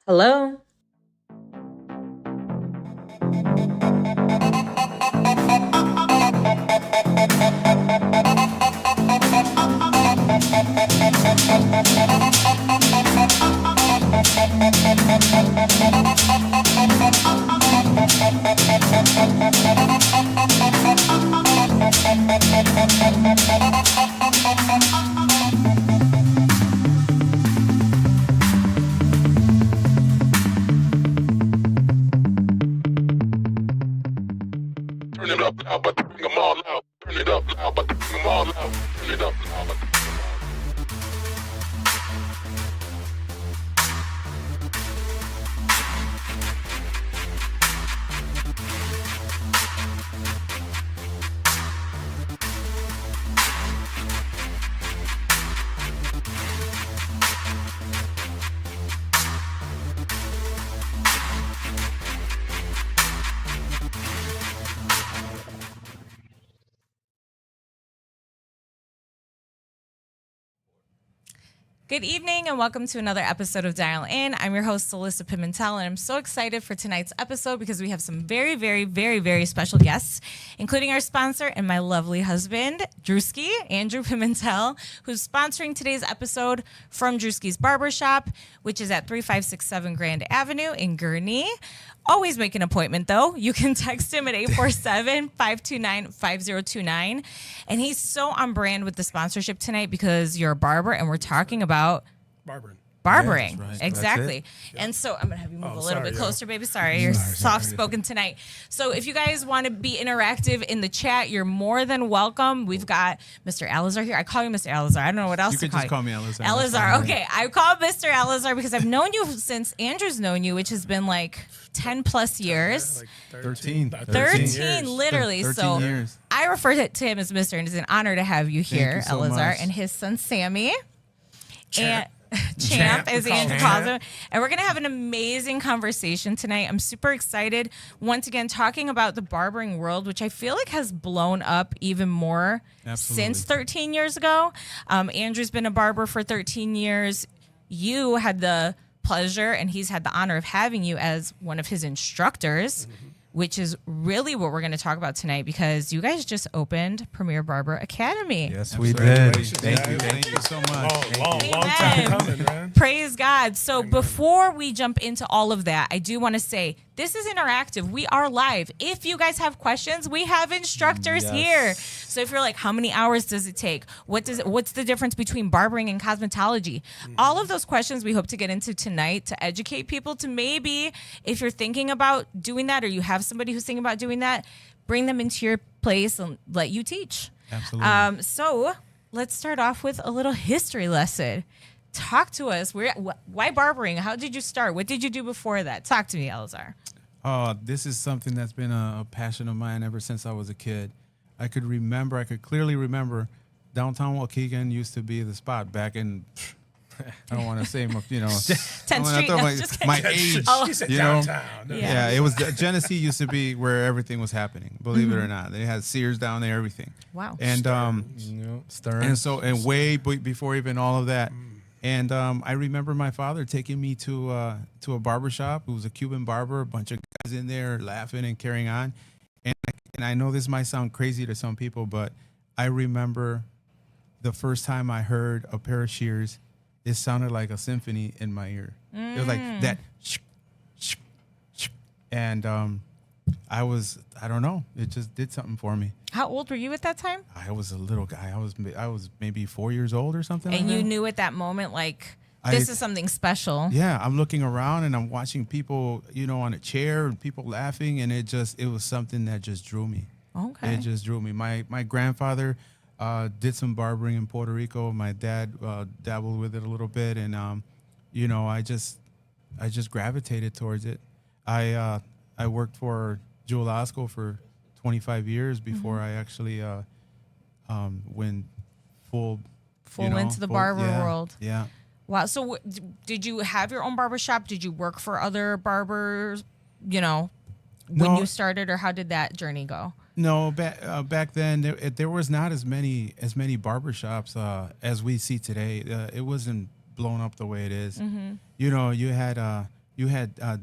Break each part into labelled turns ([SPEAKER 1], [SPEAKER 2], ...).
[SPEAKER 1] Hello?
[SPEAKER 2] Turn it up loud, but bring them all out. Turn it up loud, but bring them all out. Turn it up loud, but
[SPEAKER 3] Good evening and welcome to another episode of Dial In. I'm your host, Alyssa Pimentel, and I'm so excited for tonight's episode because we have some very, very, very, very special guests, including our sponsor and my lovely husband, Drewski, Andrew Pimentel, who's sponsoring today's episode from Drewski's Barbershop, which is at 3567 Grand Avenue in Gurnee. Always make an appointment, though. You can text him at 847-529-5029. And he's so on brand with the sponsorship tonight because you're a barber and we're talking about
[SPEAKER 4] Barbering.
[SPEAKER 3] barbering.
[SPEAKER 4] Yeah, that's right.
[SPEAKER 3] Exactly.
[SPEAKER 4] Yeah.
[SPEAKER 3] And so I'm going to have you move a little
[SPEAKER 4] sorry,
[SPEAKER 3] bit
[SPEAKER 4] yeah.
[SPEAKER 3] closer, baby. Sorry, you're soft-spoken tonight. So if you guys want to be interactive in the chat, you're more than welcome. We've got Mr. Eliezer here. I call you Mr. Eliezer. I don't know what else
[SPEAKER 5] You
[SPEAKER 3] to
[SPEAKER 5] could
[SPEAKER 3] call
[SPEAKER 5] just call me Eliezer.
[SPEAKER 3] Eliezer. Okay. I call Mr. Eliezer because I've known you since Andrew's known you, which has been like 10 plus years.
[SPEAKER 4] Like
[SPEAKER 5] 13.
[SPEAKER 3] 13
[SPEAKER 4] years.
[SPEAKER 3] literally.
[SPEAKER 5] 13
[SPEAKER 3] so
[SPEAKER 5] years.
[SPEAKER 3] I refer to him as Mr. and it's an honor to have you here,
[SPEAKER 5] you so
[SPEAKER 3] Eliezer,
[SPEAKER 5] much.
[SPEAKER 3] and his son Sammy.
[SPEAKER 4] Champ.
[SPEAKER 3] And Champ, as
[SPEAKER 4] we call
[SPEAKER 3] Andrew
[SPEAKER 4] him.
[SPEAKER 3] calls him. And we're going to have an amazing conversation tonight. I'm super excited. Once again, talking about the barbering world, which I feel like has blown up even more
[SPEAKER 5] Absolutely.
[SPEAKER 3] since 13 years ago. Andrew's been a barber for 13 years. You had the pleasure and he's had the honor of having you as one of his instructors, which is really what we're going to talk about tonight because you guys just opened Premier Barber Academy.
[SPEAKER 5] Yes,
[SPEAKER 4] we
[SPEAKER 5] did.
[SPEAKER 4] did.
[SPEAKER 5] Thank you.
[SPEAKER 4] Guys.
[SPEAKER 5] Thank you so much.
[SPEAKER 4] Long
[SPEAKER 3] Amen.
[SPEAKER 4] time coming, man.
[SPEAKER 3] Praise God. So before we jump into all of that, I do want to say this is interactive. We are live. If you guys have questions, we have instructors
[SPEAKER 5] Yes.
[SPEAKER 3] here. So if you're like, how many hours does it take? What's the difference between barbering and cosmetology? All of those questions we hope to get into tonight to educate people to maybe if you're thinking about doing that or you have somebody who's thinking about doing that, bring them into your place and let you teach.
[SPEAKER 5] Absolutely.
[SPEAKER 3] So let's start off with a little history lesson. Talk to us. Why barbering? How did you start? What did you do before that? Talk to me, Eliezer.
[SPEAKER 5] This is something that's been a passion of mine ever since I was a kid. I could clearly remember downtown Waukegan used to be the spot back in, I don't want to say,
[SPEAKER 3] 10th Street. No, just kidding.
[SPEAKER 5] my age,
[SPEAKER 3] Oh.
[SPEAKER 4] She said
[SPEAKER 5] you know?
[SPEAKER 4] downtown.
[SPEAKER 5] Yeah, it was, Genesee used to be where everything was happening, believe it or not. They had Sears down there, everything.
[SPEAKER 3] Wow.
[SPEAKER 5] And,
[SPEAKER 4] Stern.
[SPEAKER 5] and so, and way before even all of that. And I remember my father taking me to a barber shop. It was a Cuban barber, a bunch of guys in there laughing and carrying on. And I know this might sound crazy to some people, but I remember the first time I heard a pair of shears, it sounded like a symphony in my ear. It was like that. And I don't know, it just did something for me.
[SPEAKER 3] How old were you at that time?
[SPEAKER 5] I was a little guy. I was maybe 4 years old or something.
[SPEAKER 3] And
[SPEAKER 5] like
[SPEAKER 3] you
[SPEAKER 5] that.
[SPEAKER 3] knew at that moment, like, this is something special.
[SPEAKER 5] Yeah, I'm looking around and I'm watching people, on a chair and people laughing, and it was something that just drew me.
[SPEAKER 3] Okay.
[SPEAKER 5] It just drew me. My grandfather did some barbering in Puerto Rico. My dad dabbled with it a little bit, and I just gravitated towards it. I worked for Joe Lasco for 25 years before I actually went full
[SPEAKER 3] into the barber world.
[SPEAKER 5] Yeah.
[SPEAKER 3] Wow. So did you have your own barber shop? Did you work for other barbers, when
[SPEAKER 5] No.
[SPEAKER 3] you started, or how did that journey go?
[SPEAKER 5] No, back then there was not as many barbershops as we see today. It wasn't blown up the way it is. You know, you had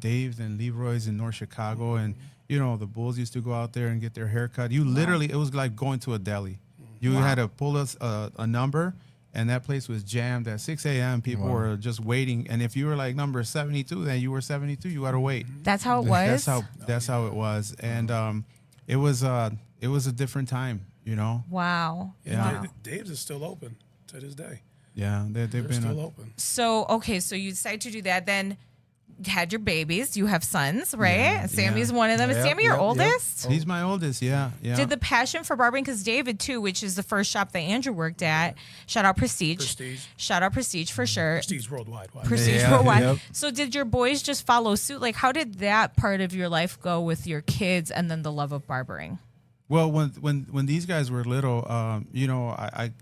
[SPEAKER 5] Dave's and Leroy's in North Chicago, and you know the Bulls used to go out there and get their hair cut. You literally, it was like going to a deli. You had to pull us a number, and that place was jammed at 6 a.m. People were just waiting, and if you were like number 72, then you were 72. You got to wait.
[SPEAKER 3] That's how it was.
[SPEAKER 5] That's how it was, and it was a different time, you know.
[SPEAKER 3] Wow.
[SPEAKER 4] Yeah,
[SPEAKER 3] Wow.
[SPEAKER 4] Dave's is still open to this day.
[SPEAKER 5] Yeah, they've
[SPEAKER 4] They're
[SPEAKER 5] been
[SPEAKER 4] still open.
[SPEAKER 3] So okay, so you decided to do that. Then had your babies. You have sons, right?
[SPEAKER 5] Yeah,
[SPEAKER 3] Sammy's
[SPEAKER 5] yeah.
[SPEAKER 3] one of them. Is
[SPEAKER 1] Yep,
[SPEAKER 3] Sammy your
[SPEAKER 1] yep, yep.
[SPEAKER 3] oldest?
[SPEAKER 5] He's my oldest. Yeah.
[SPEAKER 3] Did the passion for barbering, because David too, which is the first shop that Andrew worked at. Shout out Prestige.
[SPEAKER 4] Prestige.
[SPEAKER 3] Shout out Prestige for sure.
[SPEAKER 4] Prestige worldwide.
[SPEAKER 3] Prestige
[SPEAKER 1] Yeah,
[SPEAKER 3] worldwide.
[SPEAKER 1] yep.
[SPEAKER 3] So did your boys just follow suit? Like, how did that part of your life go with your kids and then the love of barbering?
[SPEAKER 5] Well, when these guys were little, you know,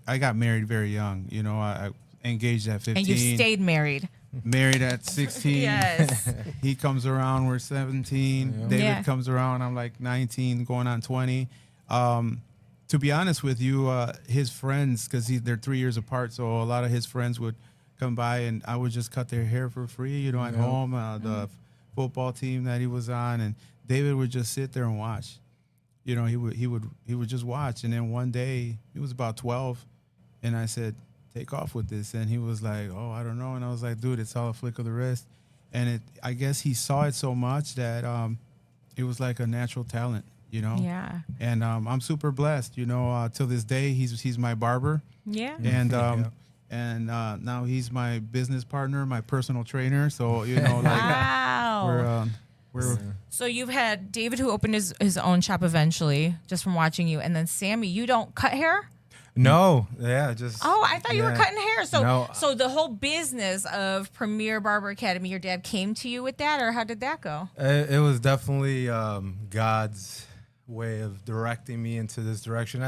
[SPEAKER 5] I got married very young. You know, I engaged at 15.
[SPEAKER 3] And you stayed married.
[SPEAKER 5] Married at 16.
[SPEAKER 3] Yes.
[SPEAKER 5] He comes around, we're 17. David
[SPEAKER 3] Yeah.
[SPEAKER 5] comes around, I'm like 19, going on 20. To be honest with you, his friends, because they're 3 years apart, so a lot of his friends would come by, and I would just cut their hair for free, you know, at home. The football team that he was on, and David would just sit there and watch. You know, he would just watch, and then one day he was about 12, and I said, take off with this, and he was like, oh, I don't know, and I was like, dude, it's all a flick of the wrist, and I guess he saw it so much that it was like a natural talent, you know.
[SPEAKER 3] Yeah.
[SPEAKER 5] And I'm super blessed, you know. Till this day, he's my barber,
[SPEAKER 3] Yeah.
[SPEAKER 5] and now he's my business partner, my personal trainer. So you know, like
[SPEAKER 3] Wow.
[SPEAKER 5] we're
[SPEAKER 3] So you've had David, who opened his own shop eventually, just from watching you, and then Sammy, you don't cut hair?
[SPEAKER 1] No, yeah, just.
[SPEAKER 3] Oh, I thought you were
[SPEAKER 1] yeah.
[SPEAKER 3] cutting hair. So,
[SPEAKER 1] No.
[SPEAKER 3] so the whole business of Premier Barber Academy, your dad came to you with that, or how did that go?
[SPEAKER 1] It was definitely God's way of directing me into this direction.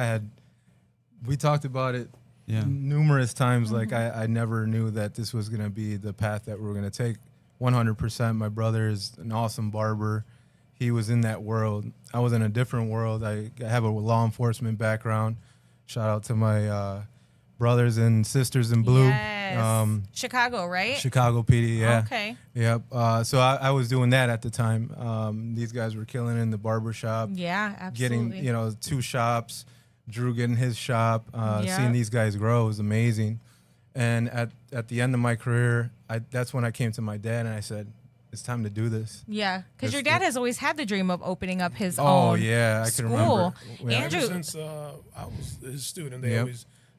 [SPEAKER 1] We talked about it
[SPEAKER 5] Yeah.
[SPEAKER 1] numerous times. Like I never knew that this was going to be the path that we were going to take. 100%. My brother is an awesome barber. He was in that world. I was in a different world. I have a law enforcement background. Shout out to my brothers and sisters in blue.
[SPEAKER 3] Yes. Chicago, right?
[SPEAKER 1] Chicago PD, yeah.
[SPEAKER 3] Okay.
[SPEAKER 1] Yep. So I was doing that at the time. These guys were killing in the barber shop.
[SPEAKER 3] Yeah, absolutely.
[SPEAKER 1] Getting, 2 shops. Drew getting his shop.
[SPEAKER 3] Yeah.
[SPEAKER 1] Seeing these guys grow was amazing. And at the end of my career, that's when I came to my dad and I said, it's time to do this.
[SPEAKER 3] Yeah, because your
[SPEAKER 1] That's
[SPEAKER 3] dad has always had the dream of opening up his
[SPEAKER 1] Oh,
[SPEAKER 3] own
[SPEAKER 1] yeah. I can
[SPEAKER 3] school.
[SPEAKER 1] remember. Yeah.
[SPEAKER 3] Andrew,
[SPEAKER 4] Ever since I was his student,
[SPEAKER 1] Yep.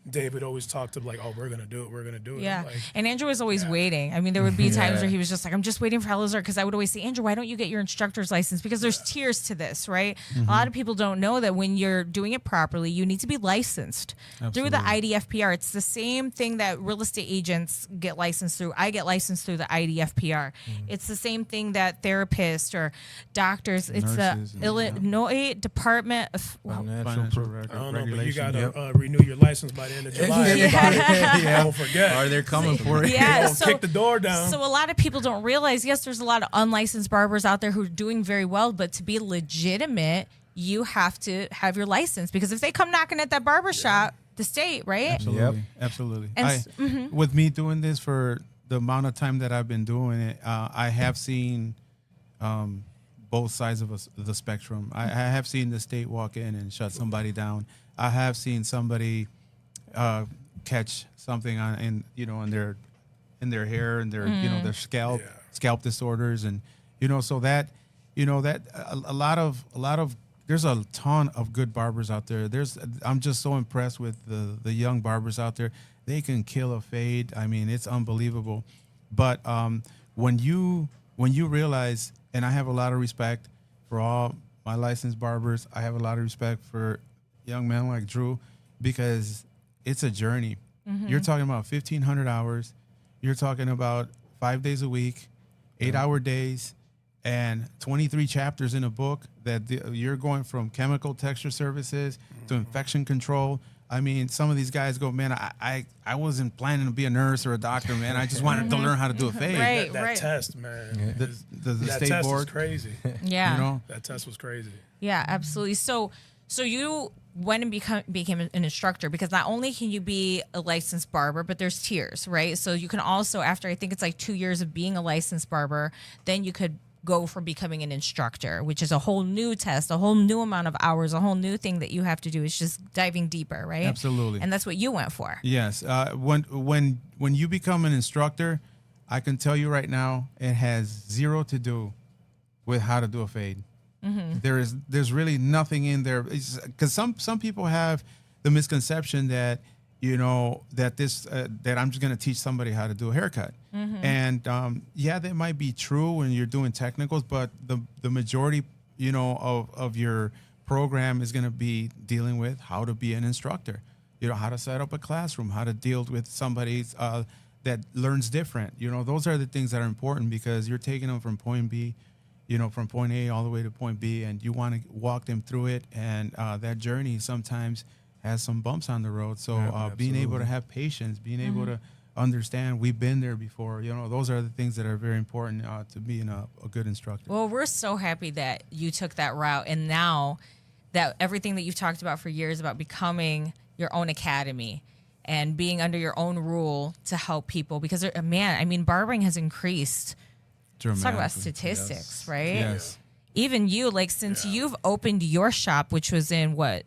[SPEAKER 4] David always talked to like, oh, we're gonna do it, we're gonna do it.
[SPEAKER 3] yeah,
[SPEAKER 4] I'm like,
[SPEAKER 3] and Andrew was always waiting. I mean, there would be times
[SPEAKER 1] Yeah.
[SPEAKER 3] where he was just like, I'm just waiting for Eliezer, because I would always say, Andrew, why don't you get your instructor's license? Because there's tiers to this, right? A lot of people don't know that when you're doing it properly, you need to be licensed through the IDFPR. It's the same thing that real estate agents get licensed through. I get licensed through the IDFPR. It's the same thing that therapists or doctors. It's
[SPEAKER 5] Nurses
[SPEAKER 3] the
[SPEAKER 5] and-
[SPEAKER 3] Illinois Department of
[SPEAKER 5] financial
[SPEAKER 4] I don't know, but you
[SPEAKER 5] regulation.
[SPEAKER 4] gotta renew your license by the end of July. Don't forget.
[SPEAKER 1] Are they coming for it?
[SPEAKER 3] Yeah,
[SPEAKER 4] Don't kick the door down.
[SPEAKER 3] So a lot of people don't realize, yes, there's a lot of unlicensed barbers out there who are doing very well, but to be legitimate, you have to have your license, because if they come knocking at that barber shop, the state, right?
[SPEAKER 5] Absolutely, absolutely.
[SPEAKER 3] And
[SPEAKER 5] With me doing this for the amount of time that I've been doing it, I have seen both sides of the spectrum. I have seen the state walk in and shut somebody down. I have seen somebody catch something in their hair and their their scalp disorders, and so that a lot of there's a ton of good barbers out there. I'm just so impressed with the young barbers out there. They can kill a fade. I mean, it's unbelievable. But when you realize, and I have a lot of respect for all my licensed barbers, I have a lot of respect for young men like Drew, because it's a journey. You're talking about 1,500 hours. You're talking about 5 days a week, 8-hour days, and 23 chapters in a book that you're going from chemical texture services to infection control. I mean, some of these guys go, man, I wasn't planning to be a nurse or a doctor, man. I just wanted to learn how to do a fade.
[SPEAKER 3] Right.
[SPEAKER 4] that test, man.
[SPEAKER 5] The
[SPEAKER 4] That
[SPEAKER 5] state
[SPEAKER 4] test was
[SPEAKER 5] board,
[SPEAKER 4] crazy.
[SPEAKER 3] Yeah.
[SPEAKER 5] you know.
[SPEAKER 4] That test was crazy.
[SPEAKER 3] Yeah, absolutely. So So you went and became an instructor, because not only can you be a licensed barber, but there's tiers, right? So you can also, after I think it's like 2 years of being a licensed barber, then you could go for becoming an instructor, which is a whole new test, a whole new amount of hours, a whole new thing that you have to do. It's just diving deeper, right?
[SPEAKER 5] Absolutely.
[SPEAKER 3] And that's what you went for.
[SPEAKER 5] Yes. When you become an instructor, I can tell you right now, it has zero to do with how to do a fade. There's really nothing in there, because some people have the misconception that that I'm just going to teach somebody how to do a haircut, and that might be true when you're doing technicals, but the majority of your program is going to be dealing with how to be an instructor, how to set up a classroom, how to deal with somebody that learns different. Those are the things that are important, because you're taking them from point B, from point A all the way to point B, and you want to walk them through it. And that journey sometimes has some bumps on the road. So being able to have patience, being able to understand we've been there before, those are the things that are very important to being a good instructor.
[SPEAKER 3] Well, we're so happy that you took that route. And now that everything that you've talked about for years about becoming your own academy and being under your own rule to help people, because barbering has increased. Let's talk about statistics, right?
[SPEAKER 5] Yes.
[SPEAKER 3] Even you, since you've opened your shop, which was in what,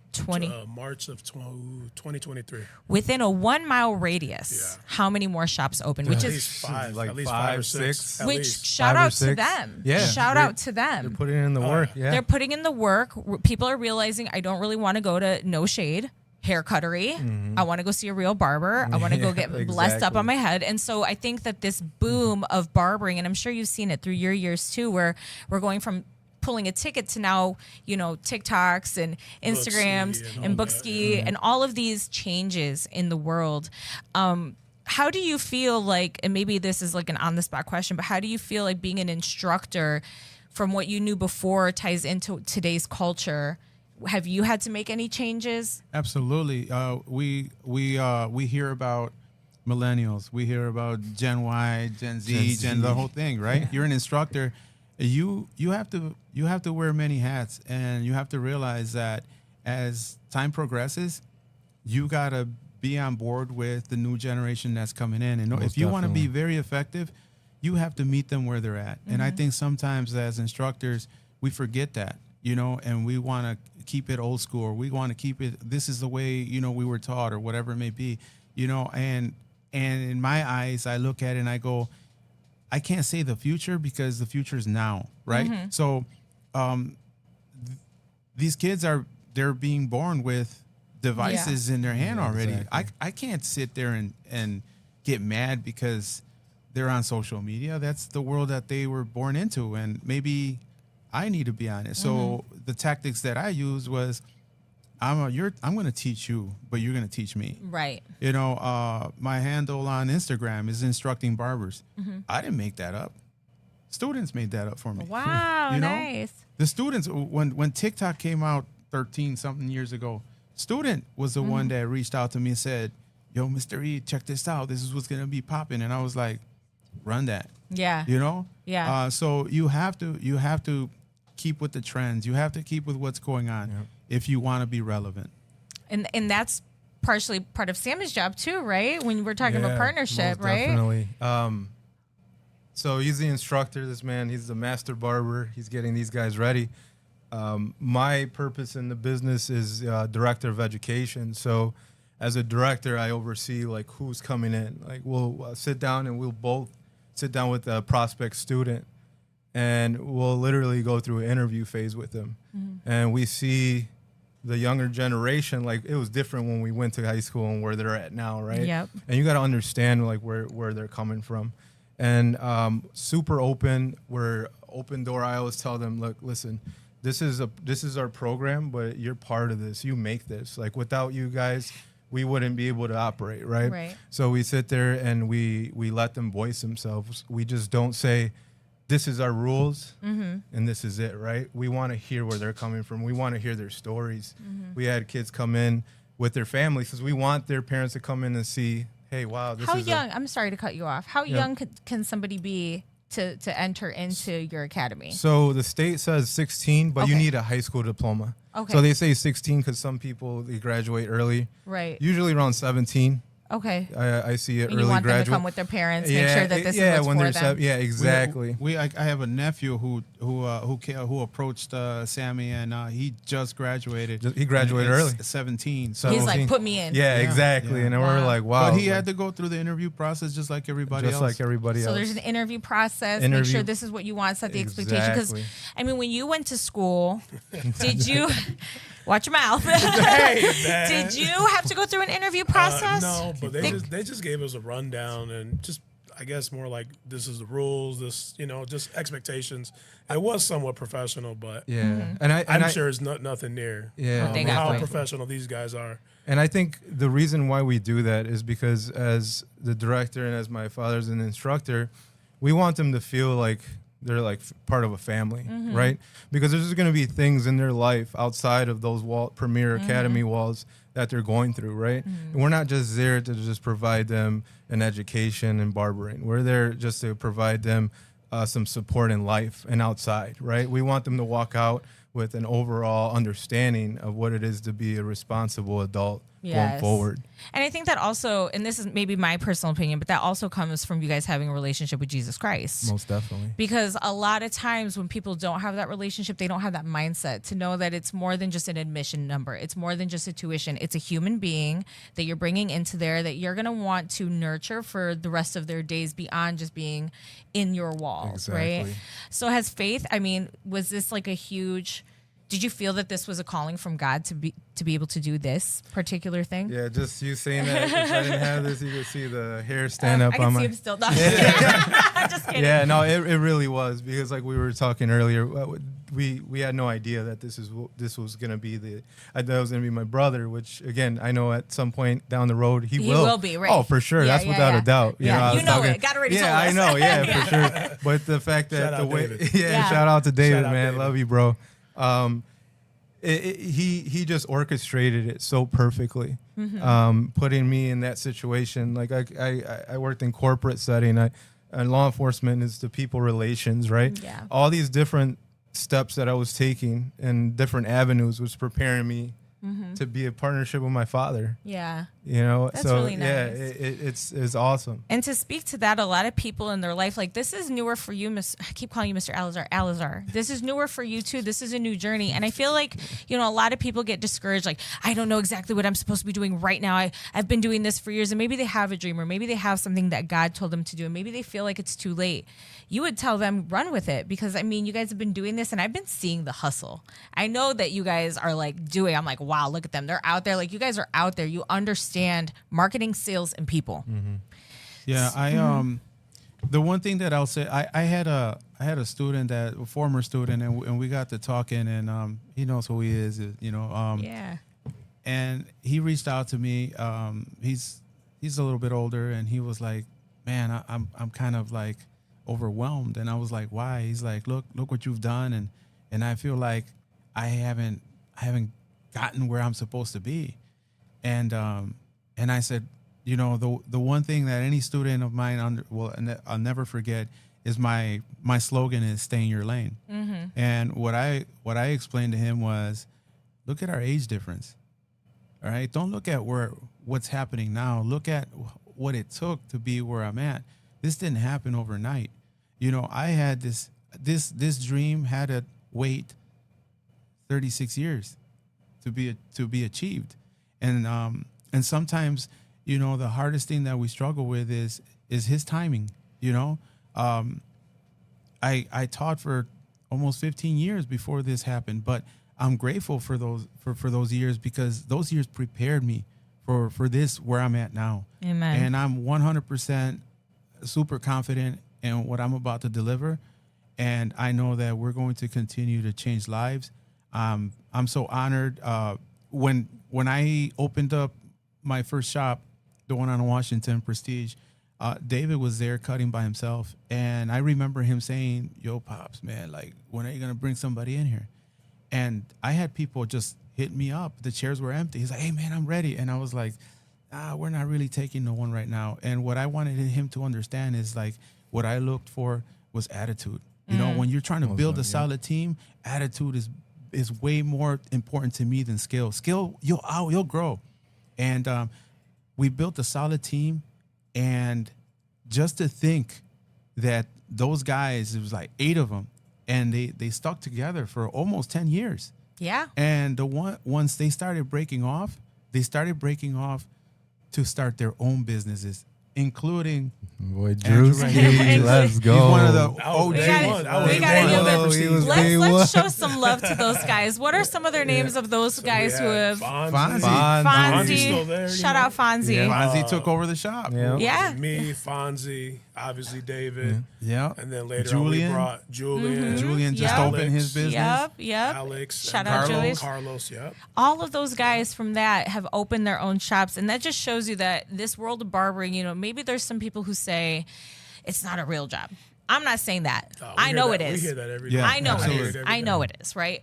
[SPEAKER 4] March of 2023.
[SPEAKER 3] Within a 1 mile radius, how many more shops opened? Which
[SPEAKER 4] At
[SPEAKER 3] is
[SPEAKER 4] least five,
[SPEAKER 1] like
[SPEAKER 4] at least
[SPEAKER 1] 5,
[SPEAKER 4] or 6.
[SPEAKER 1] 6.
[SPEAKER 4] At
[SPEAKER 3] which
[SPEAKER 4] least.
[SPEAKER 3] shout
[SPEAKER 1] 5 or
[SPEAKER 3] out to
[SPEAKER 1] 6.
[SPEAKER 3] them.
[SPEAKER 1] Yeah.
[SPEAKER 3] Shout out to them.
[SPEAKER 1] They're putting in the work. Yeah.
[SPEAKER 3] They're putting in the work. People are realizing I don't really want to go to No Shade hair cuttery. I want to go see a real barber. I want to go get blessed up on my head. And so I think that this boom of barbering, and I'm sure you've seen it through your years too, where we're going from pulling a ticket to now, TikToks and Instagrams and Bookski and all of these changes in the world. How do you feel like, and maybe this is like an on the spot question, but how do you feel like being an instructor from what you knew before ties into today's culture? Have you had to make any changes?
[SPEAKER 5] Absolutely. We hear about millennials. We hear about Gen Y, Gen Z, the whole thing, right? You're an instructor. You have to wear many hats, and you have to realize that as time progresses, you gotta be on board with the new generation that's coming in. And if you want to be very effective, you have to meet them where they're at. And I think sometimes as instructors, we forget that, and we want to keep it old school, or we want to keep it, this is the way, we were taught, or whatever it may be, and in my eyes, I look at it and I go, I can't say the future, because the future is now, right? So these kids they're being born with devices in their hand already.
[SPEAKER 1] Exactly.
[SPEAKER 5] I can't sit there and get mad because they're on social media. That's the world that they were born into, and maybe I need to be on it. So the tactics that I used was, I'm going to teach you, but you're going to teach me.
[SPEAKER 3] Right.
[SPEAKER 5] My handle on Instagram is instructing barbers. I didn't make that up. Students made that up for me.
[SPEAKER 3] Wow, nice.
[SPEAKER 5] The students, when TikTok came out 13 something years ago, student was the one that reached out to me and said, yo, Mr. E, check this out. This is what's going to be popping. And I was like, run that.
[SPEAKER 3] Yeah. Yeah.
[SPEAKER 5] So you have to keep with the trends. You have to keep with what's going on if you want to be relevant.
[SPEAKER 3] And that's partially part of Sammy's job too, right? When we're talking about partnership,
[SPEAKER 1] most
[SPEAKER 3] right?
[SPEAKER 1] Definitely. So he's the instructor. This man, he's the master barber. He's getting these guys ready. My purpose in the business is director of education. So as a director, I oversee like who's coming in. Like we'll sit down and we'll both sit down with a prospect student, and we'll literally go through an interview phase with them. And we see the younger generation, like it was different when we went to high school and where they're at now, right?
[SPEAKER 3] Yep.
[SPEAKER 1] And you got to understand like where they're coming from. And super open. We're open door. I always tell them, look, listen, this is our program, but you're part of this. You make this. Like without you guys, we wouldn't be able to operate, right?
[SPEAKER 3] Right.
[SPEAKER 1] So we sit there and we let them voice themselves. We just don't say, this is our rules and this is it, right? We want to hear where they're coming from. We want to hear their stories. We had kids come in with their families because we want their parents to come in and see, hey, wow, this
[SPEAKER 3] How
[SPEAKER 1] is
[SPEAKER 3] young? I'm sorry to cut you off. How young can somebody be to enter into your academy?
[SPEAKER 1] So the state says 16, but you
[SPEAKER 3] Okay.
[SPEAKER 1] need a high school diploma.
[SPEAKER 3] Okay.
[SPEAKER 1] So they say 16 because some people, they graduate early.
[SPEAKER 3] Right.
[SPEAKER 1] Usually around 17.
[SPEAKER 3] Okay.
[SPEAKER 1] I see it
[SPEAKER 3] And
[SPEAKER 1] early
[SPEAKER 3] you want them
[SPEAKER 1] graduate.
[SPEAKER 3] to come with their parents, make sure that this is what's
[SPEAKER 1] when
[SPEAKER 3] for
[SPEAKER 1] they're
[SPEAKER 3] them.
[SPEAKER 1] yeah, exactly.
[SPEAKER 5] I have a nephew who approached Sammy, and he just graduated.
[SPEAKER 1] He graduated
[SPEAKER 5] And
[SPEAKER 1] early.
[SPEAKER 5] 17. So
[SPEAKER 3] He's like,
[SPEAKER 1] 17.
[SPEAKER 3] put me in.
[SPEAKER 1] Yeah,
[SPEAKER 5] Yeah,
[SPEAKER 1] exactly.
[SPEAKER 5] yeah.
[SPEAKER 1] And we're like, wow.
[SPEAKER 5] But he had to go through the interview process just like everybody
[SPEAKER 1] just
[SPEAKER 5] else.
[SPEAKER 1] like everybody
[SPEAKER 3] So
[SPEAKER 1] else.
[SPEAKER 3] there's an interview process. Make
[SPEAKER 1] Interview.
[SPEAKER 3] sure this is what you want. Set the expectation. Because
[SPEAKER 1] Exactly.
[SPEAKER 3] I mean, when you went to school, did you watch your mouth?
[SPEAKER 4] Hey, man.
[SPEAKER 3] Did you have to go through an interview process?
[SPEAKER 4] No, but they just gave us a rundown and just, I guess, more like this is the rules, this, just expectations. It was somewhat professional, but
[SPEAKER 1] Yeah,
[SPEAKER 3] Mm-hmm.
[SPEAKER 1] and
[SPEAKER 4] I'm sure it's nothing near
[SPEAKER 1] Yeah.
[SPEAKER 3] They got
[SPEAKER 4] how
[SPEAKER 3] quite-
[SPEAKER 4] professional these guys are.
[SPEAKER 1] And I think the reason why we do that is because as the director and as my father's an instructor, we want them to feel like they're like part of a family, right? Because there's going to be things in their life outside of those Premier Academy walls that they're going through, right? And we're not just there to just provide them an education and barbering. We're there just to provide them some support in life and outside, right? We want them to walk out with an overall understanding of what it is to be a responsible adult going
[SPEAKER 3] Yes.
[SPEAKER 1] forward.
[SPEAKER 3] And I think that also, and this is maybe my personal opinion, but that also comes from you guys having a relationship with Jesus Christ.
[SPEAKER 1] Most definitely.
[SPEAKER 3] Because a lot of times when people don't have that relationship, they don't have that mindset to know that it's more than just an admission number. It's more than just a tuition. It's a human being that you're bringing into there that you're going to want to nurture for the rest of their days beyond just being in your walls, right?
[SPEAKER 1] Exactly.
[SPEAKER 3] So has faith, I mean, was this like a huge... Did you feel that this was a calling from God to be able to do this particular thing?
[SPEAKER 1] Yeah, just you saying that. If I didn't have this, you could see the hair stand up
[SPEAKER 3] I can
[SPEAKER 1] on
[SPEAKER 3] see
[SPEAKER 1] my.
[SPEAKER 3] him still. No, I'm just kidding. I'm just kidding.
[SPEAKER 1] Yeah, no, it really was because like we were talking earlier, we had no idea that this was gonna be that was gonna be my brother, which again I know at some point down the road he will
[SPEAKER 3] be, right?
[SPEAKER 1] Oh, for sure,
[SPEAKER 3] Yeah,
[SPEAKER 1] that's
[SPEAKER 3] yeah,
[SPEAKER 1] without
[SPEAKER 3] yeah.
[SPEAKER 1] a doubt.
[SPEAKER 3] Yeah,
[SPEAKER 1] I was
[SPEAKER 3] you know
[SPEAKER 1] talking-
[SPEAKER 3] it. God already
[SPEAKER 1] yeah,
[SPEAKER 3] told us.
[SPEAKER 1] I know. Yeah, for sure. But the fact that
[SPEAKER 4] Shout
[SPEAKER 1] the
[SPEAKER 4] out
[SPEAKER 1] way,
[SPEAKER 4] David.
[SPEAKER 3] Yeah.
[SPEAKER 1] shout out to David,
[SPEAKER 4] out
[SPEAKER 1] man,
[SPEAKER 4] David.
[SPEAKER 1] love you, bro. He just orchestrated it so perfectly, putting me in that situation. Like I worked in corporate setting. And law enforcement is the people relations, right?
[SPEAKER 3] Yeah.
[SPEAKER 1] All these different steps that I was taking and different avenues was preparing me to be a partnership with my father.
[SPEAKER 3] Yeah.
[SPEAKER 1] You know,
[SPEAKER 3] That's
[SPEAKER 1] so
[SPEAKER 3] really
[SPEAKER 1] yeah,
[SPEAKER 3] nice.
[SPEAKER 1] it's awesome.
[SPEAKER 3] And to speak to that, a lot of people in their life, like this is newer for you, I keep calling you Mr. Eliezer. This is newer for you too. This is a new journey. And I feel like, a lot of people get discouraged. Like, I don't know exactly what I'm supposed to be doing right now. I've been doing this for years, and maybe they have a dream, or maybe they have something that God told them to do, and maybe they feel like it's too late. You would tell them, run with it, because I mean, you guys have been doing this, and I've been seeing the hustle. I know that you guys are like doing, I'm like, wow, look at them. They're out there. Like, you guys are out there. You understand marketing, sales, and people.
[SPEAKER 5] Yeah, the one thing that I'll say, I had a student a former student, and we got to talking, and he knows who he is,
[SPEAKER 3] Yeah.
[SPEAKER 5] and he reached out to me. He's a little bit older, and he was like, man, I'm kind of like overwhelmed. And I was like, why? He's like, look what you've done, and I feel like I haven't gotten where I'm supposed to be. And I said, the one thing that any student of mine I'll never forget is my slogan is stay in your lane. And what I explained to him was, look at our age difference. All right, don't look at what's happening now. Look at what it took to be where I'm at. This didn't happen overnight. I had this dream had to wait 36 years to be achieved. And sometimes, the hardest thing that we struggle with is his timing. I taught for almost 15 years before this happened, but I'm grateful for those years, because those years prepared me for this where I'm at now.
[SPEAKER 3] Amen.
[SPEAKER 5] And I'm 100% super confident in what I'm about to deliver. And I know that we're going to continue to change lives. I'm so honored. When I opened up my first shop, the one on Washington, Prestige, David was there cutting by himself. And I remember him saying, yo, Pops, man, like, when are you going to bring somebody in here? And I had people just hit me up. The chairs were empty. He's like, hey, man, I'm ready. And I was like, we're not really taking no one right now. And what I wanted him to understand is, like, what I looked for was attitude. When you're trying to build a solid team, attitude is is way more important to me than skill. Skill, you'll grow. And we built a solid team, and just to think that those guys, it was like 8 of them, and they stuck together for almost 10 years.
[SPEAKER 3] Yeah.
[SPEAKER 5] And once they started breaking off to start their own businesses, including
[SPEAKER 1] Boy,
[SPEAKER 5] Andrew
[SPEAKER 1] Drewski,
[SPEAKER 3] Andrew.
[SPEAKER 1] let's go.
[SPEAKER 5] He's one of the
[SPEAKER 4] We
[SPEAKER 5] OGs.
[SPEAKER 3] We gotta give
[SPEAKER 1] Oh, he was day one.
[SPEAKER 3] let's show some love to those guys. What are some other names of those guys who have
[SPEAKER 5] Fonzie.
[SPEAKER 4] Fonzie's still there, you
[SPEAKER 3] Shout
[SPEAKER 4] know?
[SPEAKER 3] out Fonzie.
[SPEAKER 1] Yeah.
[SPEAKER 5] Fonzie took over the shop.
[SPEAKER 1] Yeah.
[SPEAKER 3] Yeah.
[SPEAKER 4] Me, Fonzie, obviously David.
[SPEAKER 5] Yeah.
[SPEAKER 4] And then later
[SPEAKER 5] Julian.
[SPEAKER 4] on we brought Julian.
[SPEAKER 5] Julian just
[SPEAKER 3] Yep.
[SPEAKER 5] opened his business.
[SPEAKER 3] Yep.
[SPEAKER 4] Alex.
[SPEAKER 3] Shout
[SPEAKER 4] and
[SPEAKER 3] out
[SPEAKER 5] Carlos.
[SPEAKER 3] Julius.
[SPEAKER 4] Carlos, yep.
[SPEAKER 3] All of those guys from that have opened their own shops, and that just shows you that this world of barbering, maybe there's some people who say it's not a real job. I'm not saying that.
[SPEAKER 4] We
[SPEAKER 3] I
[SPEAKER 4] hear
[SPEAKER 3] know
[SPEAKER 4] that-
[SPEAKER 3] it is.
[SPEAKER 4] We hear that every day.
[SPEAKER 5] Yeah,
[SPEAKER 3] I know
[SPEAKER 5] absolutely.
[SPEAKER 3] it is. I know it is, right?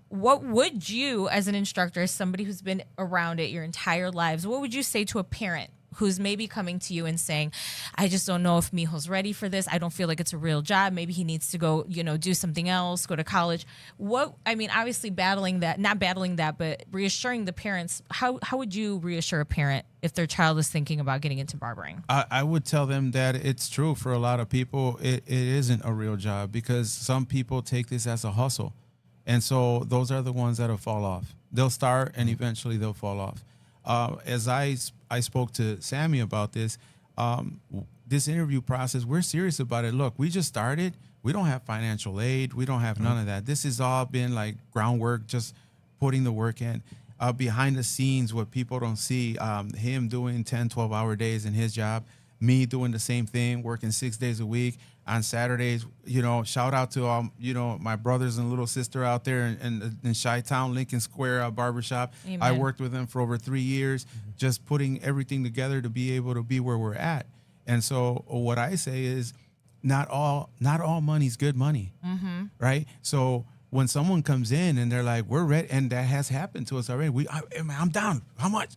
[SPEAKER 3] What would you, as an instructor, as somebody who's been around it your entire lives, what would you say to a parent who's maybe coming to you and saying, I just don't know if Mijo's ready for this. I don't feel like it's a real job. Maybe he needs to go, do something else, go to college. Obviously not battling that, but reassuring the parents, how would you reassure a parent if their child is thinking about getting into barbering?
[SPEAKER 5] I would tell them that it's true for a lot of people. It isn't a real job because some people take this as a hustle. And so those are the ones that'll fall off. They'll start and eventually they'll fall off. As I spoke to Sammy about this, this interview process, we're serious about it. Look, we just started. We don't have financial aid. We don't have none of that. This has all been like groundwork, just putting the work in. Behind the scenes, what people don't see, him doing 10, 12-hour days in his job, me doing the same thing, working 6 days a week. On Saturdays, shout out to my brothers and little sister out there in Chi-Town, Lincoln Square Barbershop.
[SPEAKER 3] Amen.
[SPEAKER 5] I worked with them for over 3 years, just putting everything together to be able to be where we're at. And so what I say is, not all money's good money, right? So when someone comes in and they're like, we're ready, and that has happened to us already. I'm down. How much?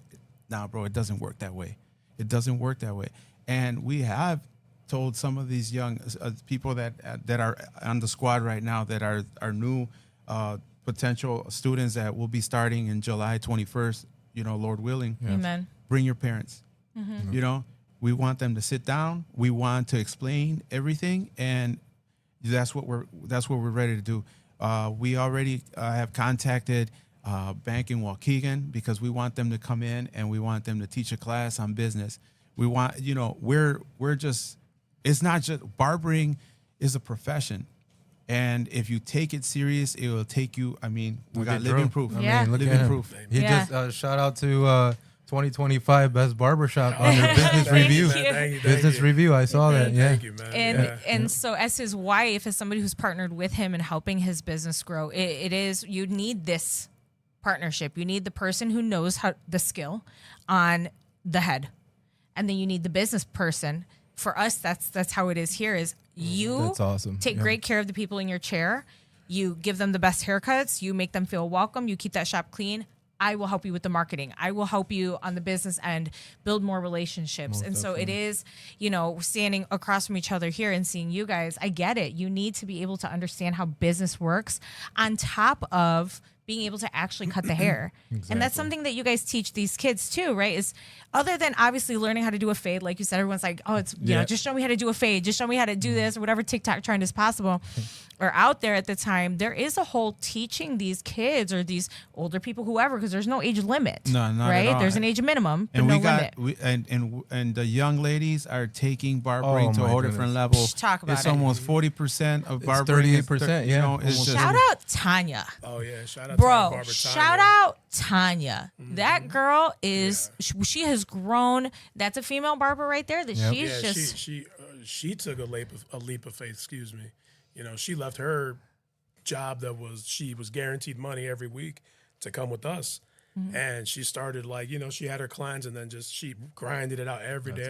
[SPEAKER 5] Nah, bro, it doesn't work that way. It doesn't work that way. And we have told some of these young people that are on the squad right now that are new potential students that will be starting in July 21st, Lord willing.
[SPEAKER 3] Amen.
[SPEAKER 5] Bring your parents. We want them to sit down. We want to explain everything, and that's what we're ready to do. We already have contacted Bank in Waukegan because we want them to come in and we want them to teach a class on business. We want, we're just, it's not just, barbering is a profession. And if you take it serious, it will take you, we got living proof.
[SPEAKER 3] Yeah.
[SPEAKER 1] Look
[SPEAKER 5] Living
[SPEAKER 1] at him.
[SPEAKER 5] proof.
[SPEAKER 1] He
[SPEAKER 3] Yeah.
[SPEAKER 1] just shout out to 2025 Best Barbershop under Business Review.
[SPEAKER 4] Thank you.
[SPEAKER 1] Business Review. I saw that. Yeah.
[SPEAKER 4] Thank you, man.
[SPEAKER 3] And so as his wife, as somebody who's partnered with him and helping his business grow, you need this partnership. You need the person who knows the skill on the head. And then you need the business person. For us, that's how it is here is you
[SPEAKER 1] That's awesome.
[SPEAKER 3] take
[SPEAKER 1] Yeah.
[SPEAKER 3] great care of the people in your chair. You give them the best haircuts. You make them feel welcome. You keep that shop clean. I will help you with the marketing. I will help you on the business end, build more relationships. And so it is, standing across from each other here and seeing you guys, I get it. You need to be able to understand how business works on top of being able to actually cut the hair. And that's something that you guys teach these kids too, right? Is other than obviously learning how to do a fade, like you said, everyone's like, oh, it's, just show me how to do a fade. Just show me how to do this or whatever TikTok trend is possible or out there at the time. There is a whole teaching these kids or these older people, whoever, because there's no age limit.
[SPEAKER 5] No, not
[SPEAKER 3] right?
[SPEAKER 5] at all.
[SPEAKER 3] There's an age minimum, but
[SPEAKER 5] And
[SPEAKER 3] no
[SPEAKER 5] we got
[SPEAKER 3] limit.
[SPEAKER 5] and the young ladies are taking barbering
[SPEAKER 1] Oh,
[SPEAKER 5] to a
[SPEAKER 1] my
[SPEAKER 5] whole
[SPEAKER 1] goodness.
[SPEAKER 5] different level.
[SPEAKER 3] Talk about
[SPEAKER 5] it's
[SPEAKER 3] it.
[SPEAKER 5] almost 40% of barbering.
[SPEAKER 1] 38%, yeah.
[SPEAKER 5] It's just,
[SPEAKER 3] Shout out Tanya.
[SPEAKER 4] Oh, yeah. Shout out to
[SPEAKER 3] Bro,
[SPEAKER 4] Barber Tanya.
[SPEAKER 3] shout out Tanya. That girl is, she has grown. That's a female barber right there. That
[SPEAKER 1] Yep.
[SPEAKER 3] she's
[SPEAKER 4] Yeah,
[SPEAKER 3] just,
[SPEAKER 4] she took a leap of faith. Excuse me. She left her job she was guaranteed money every week to come with us, and she started she had her clients, and then she grinded it out every day.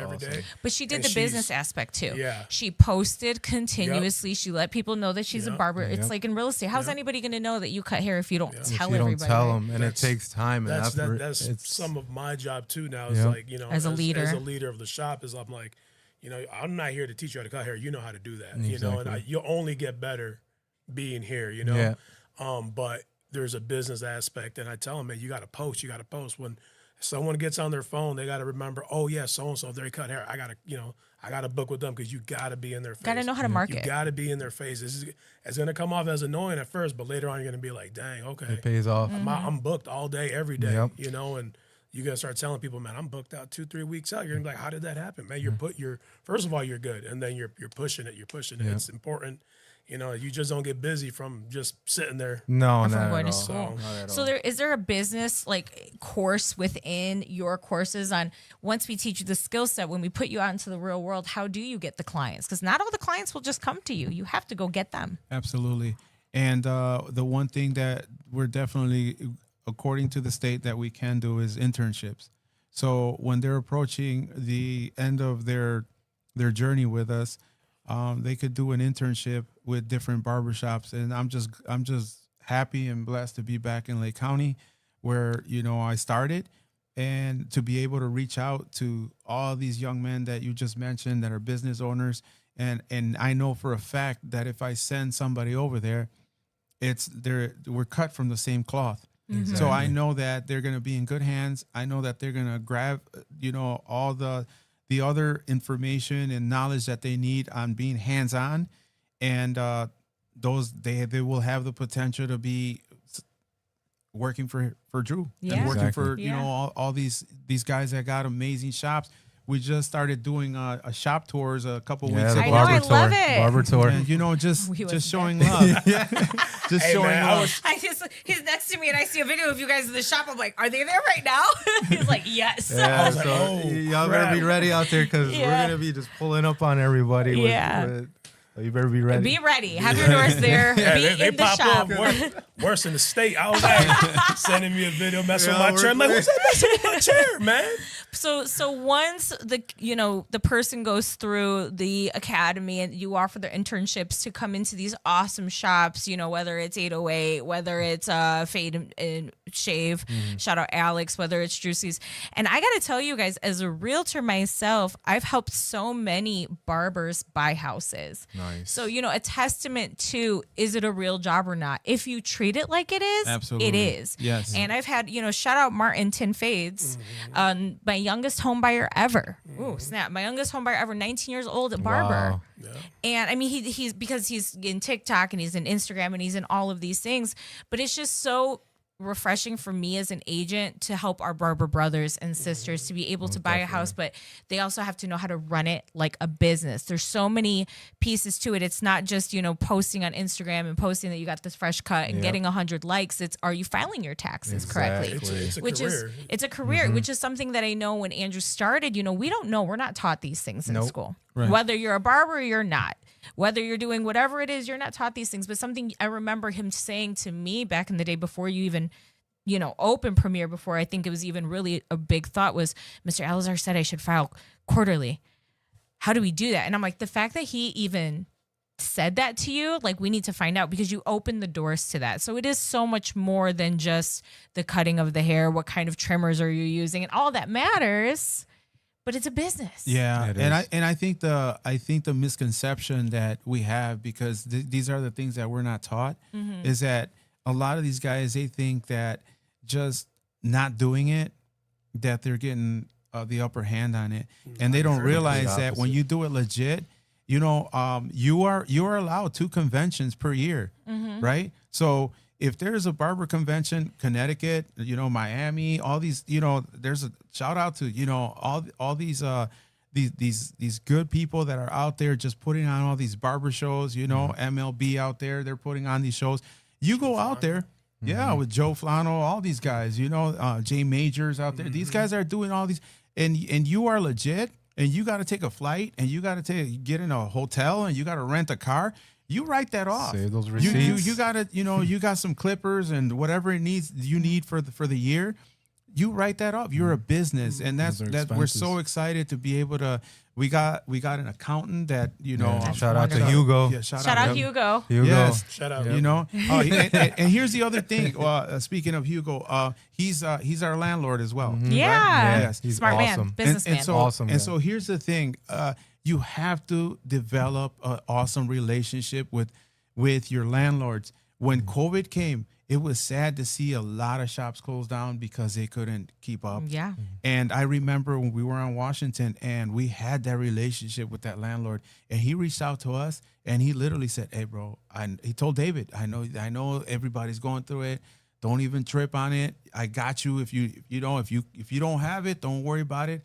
[SPEAKER 3] but she did
[SPEAKER 4] And
[SPEAKER 3] the
[SPEAKER 4] she's-
[SPEAKER 3] business aspect too.
[SPEAKER 4] Yeah.
[SPEAKER 3] She posted continuously. She let people know that she's a
[SPEAKER 4] Yep.
[SPEAKER 3] barber. It's like in real estate. How's anybody going to know that you cut hair if you don't
[SPEAKER 1] If
[SPEAKER 3] tell
[SPEAKER 1] you
[SPEAKER 3] everybody?
[SPEAKER 1] don't tell
[SPEAKER 3] right?
[SPEAKER 1] them, and it takes time and effort.
[SPEAKER 4] That's some of my job too now. Is
[SPEAKER 1] Yeah.
[SPEAKER 3] As a leader.
[SPEAKER 4] as a leader of the shop, is I'm like, I'm not here to teach you how to cut hair. You know how to do that. And
[SPEAKER 1] Exactly.
[SPEAKER 4] you'll only get better being here.
[SPEAKER 1] Yeah.
[SPEAKER 4] But there's a business aspect, and I tell them, man, you got to post. You got to post. When someone gets on their phone, they got to remember, oh yeah, so and so, they cut hair. I gotta book with them because you gotta be in their face.
[SPEAKER 3] Gotta know how to market.
[SPEAKER 4] You gotta be in their face. It's gonna come off as annoying at first, but later on you're gonna be like, dang, okay,
[SPEAKER 1] It pays off.
[SPEAKER 4] I'm booked all day, every day.
[SPEAKER 1] Yep.
[SPEAKER 4] You know, and you gotta start telling people, man, I'm booked out 2-3 weeks out. You're gonna be like, how did that happen, man? You're first of all, you're good, and then you're pushing it. You're pushing it.
[SPEAKER 1] Yep.
[SPEAKER 4] It's important. You know, you just don't get busy from just sitting there.
[SPEAKER 1] No,
[SPEAKER 3] Or from
[SPEAKER 1] not
[SPEAKER 3] going
[SPEAKER 1] at
[SPEAKER 3] to
[SPEAKER 1] all.
[SPEAKER 3] school.
[SPEAKER 1] Not at
[SPEAKER 3] So
[SPEAKER 1] all.
[SPEAKER 3] is there a business like course within your courses on once we teach you the skill set, when we put you out into the real world, how do you get the clients? Because not all the clients will just come to you. You have to go get them.
[SPEAKER 5] Absolutely. And the one thing that we're definitely, according to the state, that we can do is internships. So when they're approaching the end of their journey with us, they could do an internship with different barbershops. And I'm just happy and blessed to be back in Lake County, where, you know, I started, and to be able to reach out to all these young men that you just mentioned that are business owners. And I know for a fact that if I send somebody over there, we're cut from the same cloth. So I know that they're going to be in good hands. I know that they're going to grab, you know, all the other information and knowledge that they need on being hands-on, and they will have the potential to be working for Drew,
[SPEAKER 3] Yeah.
[SPEAKER 5] and working
[SPEAKER 1] Exactly.
[SPEAKER 5] for, you know, all these guys that got amazing shops. We just started doing a shop tours a couple weeks
[SPEAKER 1] Yeah, the
[SPEAKER 5] ago.
[SPEAKER 3] I know,
[SPEAKER 1] barber
[SPEAKER 3] I
[SPEAKER 1] tour.
[SPEAKER 3] love it.
[SPEAKER 1] Barber tour.
[SPEAKER 5] And, you know, just
[SPEAKER 3] We wasn't
[SPEAKER 5] showing
[SPEAKER 3] there.
[SPEAKER 5] love. Just
[SPEAKER 4] Hey,
[SPEAKER 5] showing
[SPEAKER 4] man,
[SPEAKER 5] love.
[SPEAKER 3] He's next to me and I see a video of you guys in the shop. I'm like, are they there right now? He's like, yes.
[SPEAKER 1] Yeah,
[SPEAKER 4] was like,
[SPEAKER 1] so
[SPEAKER 4] oh,
[SPEAKER 1] y'all better be
[SPEAKER 4] crap.
[SPEAKER 1] ready out there, because
[SPEAKER 3] Yeah.
[SPEAKER 1] we're gonna be just pulling up on everybody.
[SPEAKER 3] Yeah.
[SPEAKER 1] So you better be ready.
[SPEAKER 3] Be ready. Have your doors there.
[SPEAKER 4] Yeah,
[SPEAKER 3] Be
[SPEAKER 4] they
[SPEAKER 3] in the
[SPEAKER 4] pop
[SPEAKER 3] shop.
[SPEAKER 4] up worse in the state. I was like, sending me a video messing with
[SPEAKER 1] Yeah,
[SPEAKER 4] my chair. I'm like, who's that messing with my chair, man?
[SPEAKER 3] So once the person goes through the academy and you offer their internships to come into these awesome shops, you know, whether it's 808, whether it's Fade and Shave, shout out Alex, whether it's Juicy's. And I got to tell you guys, as a realtor myself, I've helped so many barbers buy houses.
[SPEAKER 1] Nice.
[SPEAKER 3] So, you know, a testament to, is it a real job or not? If you treat it like it is,
[SPEAKER 5] Absolutely.
[SPEAKER 3] it is.
[SPEAKER 5] Yes.
[SPEAKER 3] And I've had, you know, shout out Martin Tin Fades, my youngest home buyer ever. Ooh, snap. My youngest home buyer ever, 19 years old at Barber.
[SPEAKER 1] Wow.
[SPEAKER 3] And I mean, he's because he's in TikTok and he's in Instagram and he's in all of these things, but it's just so refreshing for me as an agent to help our barber brothers and sisters to be able to buy a house, but they also have to know how to run it like a business. There's so many pieces to it. It's not just, you know, posting on Instagram and posting that you got this fresh cut and
[SPEAKER 1] Yep.
[SPEAKER 3] getting 100 likes. It's, are you filing your taxes correctly?
[SPEAKER 1] Exactly.
[SPEAKER 4] It's a
[SPEAKER 3] Which
[SPEAKER 4] career.
[SPEAKER 3] it's a career, which is something that I know when Andrew started, you know, we don't know. We're not taught these things in
[SPEAKER 1] Nope.
[SPEAKER 3] school.
[SPEAKER 5] Right.
[SPEAKER 3] Whether you're a barber or you're not. Whether you're doing whatever it is, you're not taught these things. But something I remember him saying to me back in the day before you even, you know, open premiere, before I think it was even really a big thought, was Mr. Eliezer said I should file quarterly. How do we do that? And I'm like, the fact that he even said that to you, like, we need to find out, because you opened the doors to that. So it is so much more than just the cutting of the hair. What kind of trimmers are you using? And all that matters, but it's a business.
[SPEAKER 5] Yeah,
[SPEAKER 1] It
[SPEAKER 5] and
[SPEAKER 1] is.
[SPEAKER 5] I think the misconception that we have, because these are the things that we're not taught, is that a lot of these guys, they think that just not doing it, that they're getting the upper hand on it, and they don't realize that when you do it legit, you know, you are allowed 2 conventions per year, right? So if there's a barber convention, Connecticut, you know, Miami, all these, you know, there's a shout out to, you know, all these good people that are out there just putting on all these barber shows, you know, MLB out there, they're putting on these shows. You go out there, yeah, with Joe Flano, all these guys, you know, Jay Majors out there. These guys are doing all these, and you are legit, and you got to take a flight, and you got to get in a hotel, and you got to rent a car. You write that off.
[SPEAKER 1] Save those
[SPEAKER 5] You
[SPEAKER 1] receipts.
[SPEAKER 5] got to, you know, you got some clippers and whatever you need for the year. You write that off. You're a business, and
[SPEAKER 1] Those are
[SPEAKER 5] we're so
[SPEAKER 1] expenses.
[SPEAKER 5] excited to be able to. We got an accountant that, you know.
[SPEAKER 1] Yeah, shout out to Hugo.
[SPEAKER 5] Yeah,
[SPEAKER 3] Shout out Hugo.
[SPEAKER 1] Hugo.
[SPEAKER 5] Yes.
[SPEAKER 4] Shout out.
[SPEAKER 5] You know, and here's the other thing. Speaking of Hugo, he's our landlord as well.
[SPEAKER 3] Yeah.
[SPEAKER 5] Yes.
[SPEAKER 1] He's
[SPEAKER 3] Smart
[SPEAKER 1] awesome.
[SPEAKER 3] man, businessman.
[SPEAKER 5] And so,
[SPEAKER 1] Awesome
[SPEAKER 5] and
[SPEAKER 1] guy.
[SPEAKER 5] so here's the thing. You have to develop an awesome relationship with your landlords. When COVID came, it was sad to see a lot of shops close down because they couldn't keep up.
[SPEAKER 3] Yeah.
[SPEAKER 5] And I remember when we were on Washington and we had that relationship with that landlord, and he reached out to us and he literally said, "Hey, bro," he told David, I know everybody's going through it. Don't even trip on it. I got you. If you don't have it, don't worry about it.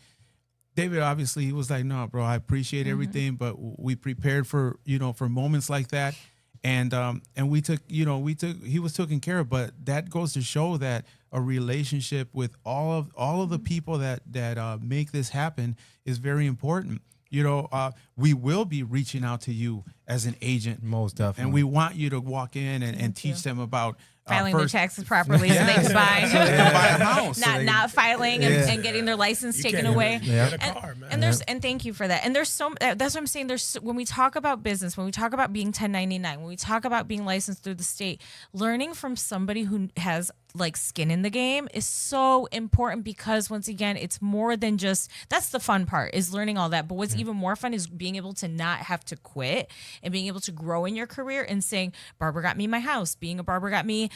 [SPEAKER 5] David, obviously, he was like, "No, bro, I appreciate everything, but we prepared for moments like that." And he was taken care of, but that goes to show that a relationship with all of the people that make this happen is very important. We will be reaching out to you as an agent,
[SPEAKER 1] Most definitely.
[SPEAKER 5] and we want you to walk in and teach them about
[SPEAKER 3] Filing their taxes properly so they can buy.
[SPEAKER 5] so they can buy a house.
[SPEAKER 3] Not filing and getting their license
[SPEAKER 4] You
[SPEAKER 3] taken
[SPEAKER 4] can't
[SPEAKER 3] away.
[SPEAKER 4] even get a car, man.
[SPEAKER 3] And thank you for that. And that's what I'm saying. When we talk about business, when we talk about being 1099, when we talk about being licensed through the state, learning from somebody who has like skin in the game is so important, because once again, it's more than just, that's the fun part, is learning all that. But what's even more fun is being able to not have to quit and being able to grow in your career and saying, Barber got me my house, being a barber got me,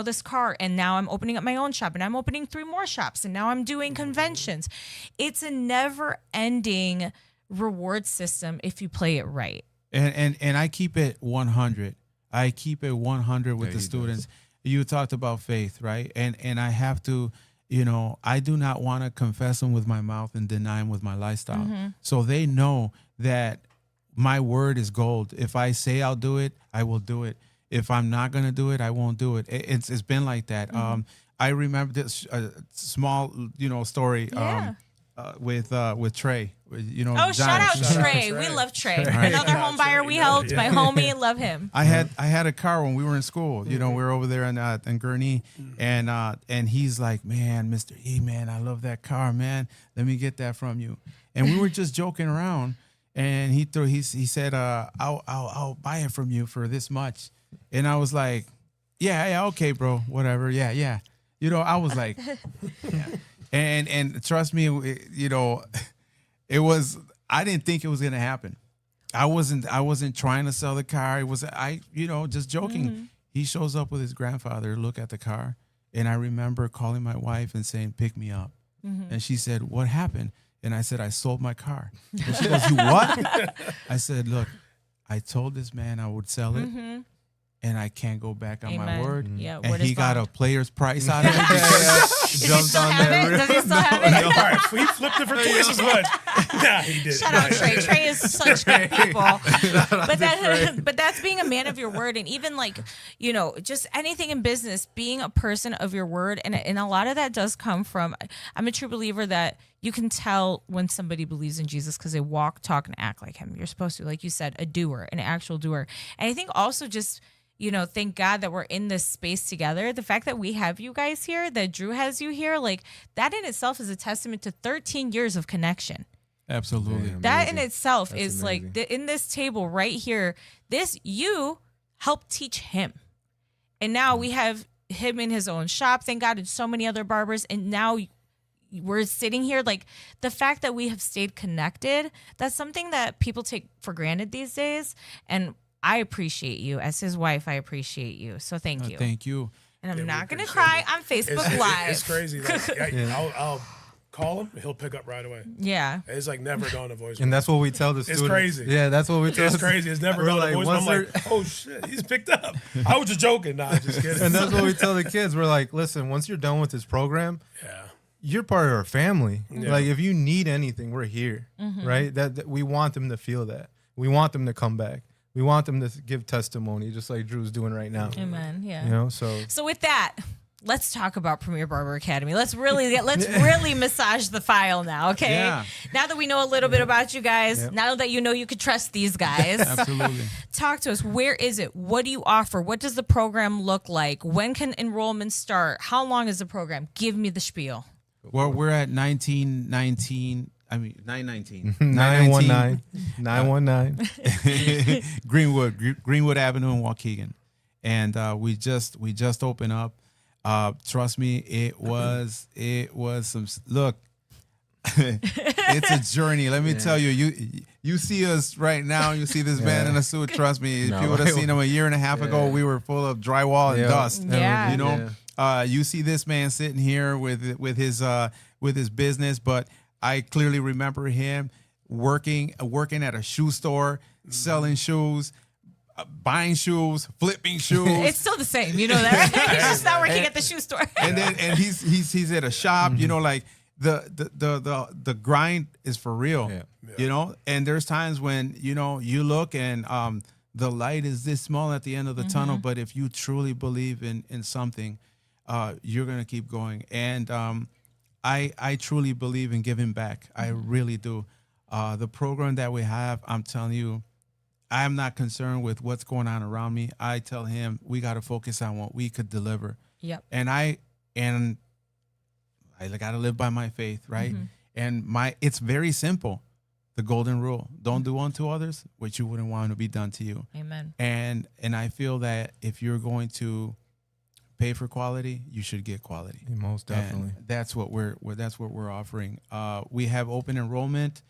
[SPEAKER 3] this car, and now I'm opening up my own shop, and I'm opening 3 more shops, and now I'm doing conventions. It's a never ending reward system if you play it right.
[SPEAKER 5] And I keep it 100. I keep it 100 with the students. You talked about faith, right? And I have to, I do not want to confess them with my mouth and deny them with my lifestyle. So they know that my word is gold. If I say I'll do it, I will do it. If I'm not going to do it, I won't do it. It's been like that. I remember this small, story with Trey.
[SPEAKER 3] Shout
[SPEAKER 5] John.
[SPEAKER 3] out Trey. We love Trey. Another home buyer we helped. My homie, love him.
[SPEAKER 5] I had a car when we were in school. We were over there in Gurnee, and he's like, "Man, Mr. E, man, I love that car, man. Let me get that from you." And we were just joking around, and he said, "I'll buy it from you for this much." And I was like, yeah, okay, bro, whatever, yeah. I was like, yeah. And trust me, it was. I didn't think it was gonna happen. I wasn't trying to sell the car. It was just joking. He shows up with his grandfather, look at the car, and I remember calling my wife and saying, "Pick me up," and she said, "What happened?" And I said, "I sold my car." And she goes, "You what?" I said, "Look, I told this man I would sell it." And I can't go back on my word.
[SPEAKER 3] Yeah,
[SPEAKER 5] and he got a player's price out of it.
[SPEAKER 3] Does he still have it? Does he still have it?
[SPEAKER 4] All right, we flipped it for twice as much. Nah, he did.
[SPEAKER 3] Shout out Trey. Trey is such good people. But that's being a man of your word, and even just anything in business, being a person of your word, and a lot of that does come from. I'm a true believer that you can tell when somebody believes in Jesus because they walk, talk, and act like him. You're supposed to, like you said, a doer, an actual doer. And I think also just, thank God that we're in this space together. The fact that we have you guys here, that Drew has you here, like that in itself is a testament to 13 years of connection.
[SPEAKER 5] Absolutely.
[SPEAKER 3] That in itself is
[SPEAKER 1] amazing.
[SPEAKER 3] like in this table right here, you helped teach him. And now we have him in his own shop. Thank God, and so many other barbers. And now we're sitting here, like the fact that we have stayed connected, that's something that people take for granted these days. And I appreciate you. As his wife, I appreciate you. So thank you.
[SPEAKER 5] Thank you.
[SPEAKER 3] And I'm
[SPEAKER 4] Yeah,
[SPEAKER 3] not
[SPEAKER 4] we
[SPEAKER 3] going to
[SPEAKER 4] appreciate
[SPEAKER 3] cry
[SPEAKER 4] it.
[SPEAKER 3] on Facebook Live.
[SPEAKER 4] It's crazy. I'll call him. He'll pick up right away.
[SPEAKER 3] Yeah.
[SPEAKER 4] It's like never gone to voicemail.
[SPEAKER 1] And that's what we tell the students.
[SPEAKER 4] crazy.
[SPEAKER 1] Yeah, that's what we tell.
[SPEAKER 4] It's crazy. It's never
[SPEAKER 1] We're
[SPEAKER 4] gone to
[SPEAKER 1] like,
[SPEAKER 4] voicemail.
[SPEAKER 1] once
[SPEAKER 4] I'm like, oh shit, he's picked up. I was just joking. Nah, just kidding.
[SPEAKER 1] And that's what we tell the kids. We're like, listen, once you're done with this program,
[SPEAKER 4] Yeah.
[SPEAKER 1] you're part of our family.
[SPEAKER 4] Yeah.
[SPEAKER 1] Like if you need anything, we're here, right? That we want them to feel that. We want them to come back. We want them to give testimony, just like Drew's doing right now.
[SPEAKER 3] Amen. Yeah.
[SPEAKER 1] So
[SPEAKER 3] with that, let's talk about Premier Barber Academy. Let's really massage the file now, okay?
[SPEAKER 5] Yeah.
[SPEAKER 3] Now that we know a little bit about you guys, now that you know you could trust these guys,
[SPEAKER 5] Absolutely.
[SPEAKER 3] talk to us. Where is it? What do you offer? What does the program look like? When can enrollment start? How long is the program? Give me the spiel.
[SPEAKER 5] Well, we're at 919.
[SPEAKER 1] 919
[SPEAKER 5] Greenwood Avenue in Waukegan, and we just opened up. Trust me, it was some look. It's a journey. Let me tell you, you see us right now. You see this man in a suit. Trust me, if you would have seen him a year and a half ago, we were full of drywall and dust.
[SPEAKER 3] Yeah.
[SPEAKER 5] You know, you see this man sitting here with his business, but I clearly remember him working at a shoe store, selling shoes. Buying shoes, flipping shoes.
[SPEAKER 3] It's still the same, you know that, right? He's just not working at the shoe store.
[SPEAKER 5] and he's at a shop, you know, like the grind is for real, you know. And there's times when you know you look and the light is this small at the end of the tunnel, but if you truly believe in something, you're gonna keep going. And I truly believe in giving back. I really do. The program that we have, I'm telling you, I'm not concerned with what's going on around me. I tell him we got to focus on what we could deliver.
[SPEAKER 3] Yep.
[SPEAKER 5] And I got to live by my faith, right? And it's very simple. The golden rule: don't do unto others what you wouldn't want to be done to you.
[SPEAKER 3] Amen.
[SPEAKER 5] And I feel that if you're going to pay for quality, you should get quality.
[SPEAKER 1] Most definitely.
[SPEAKER 5] And that's what we're offering. We have open enrollment.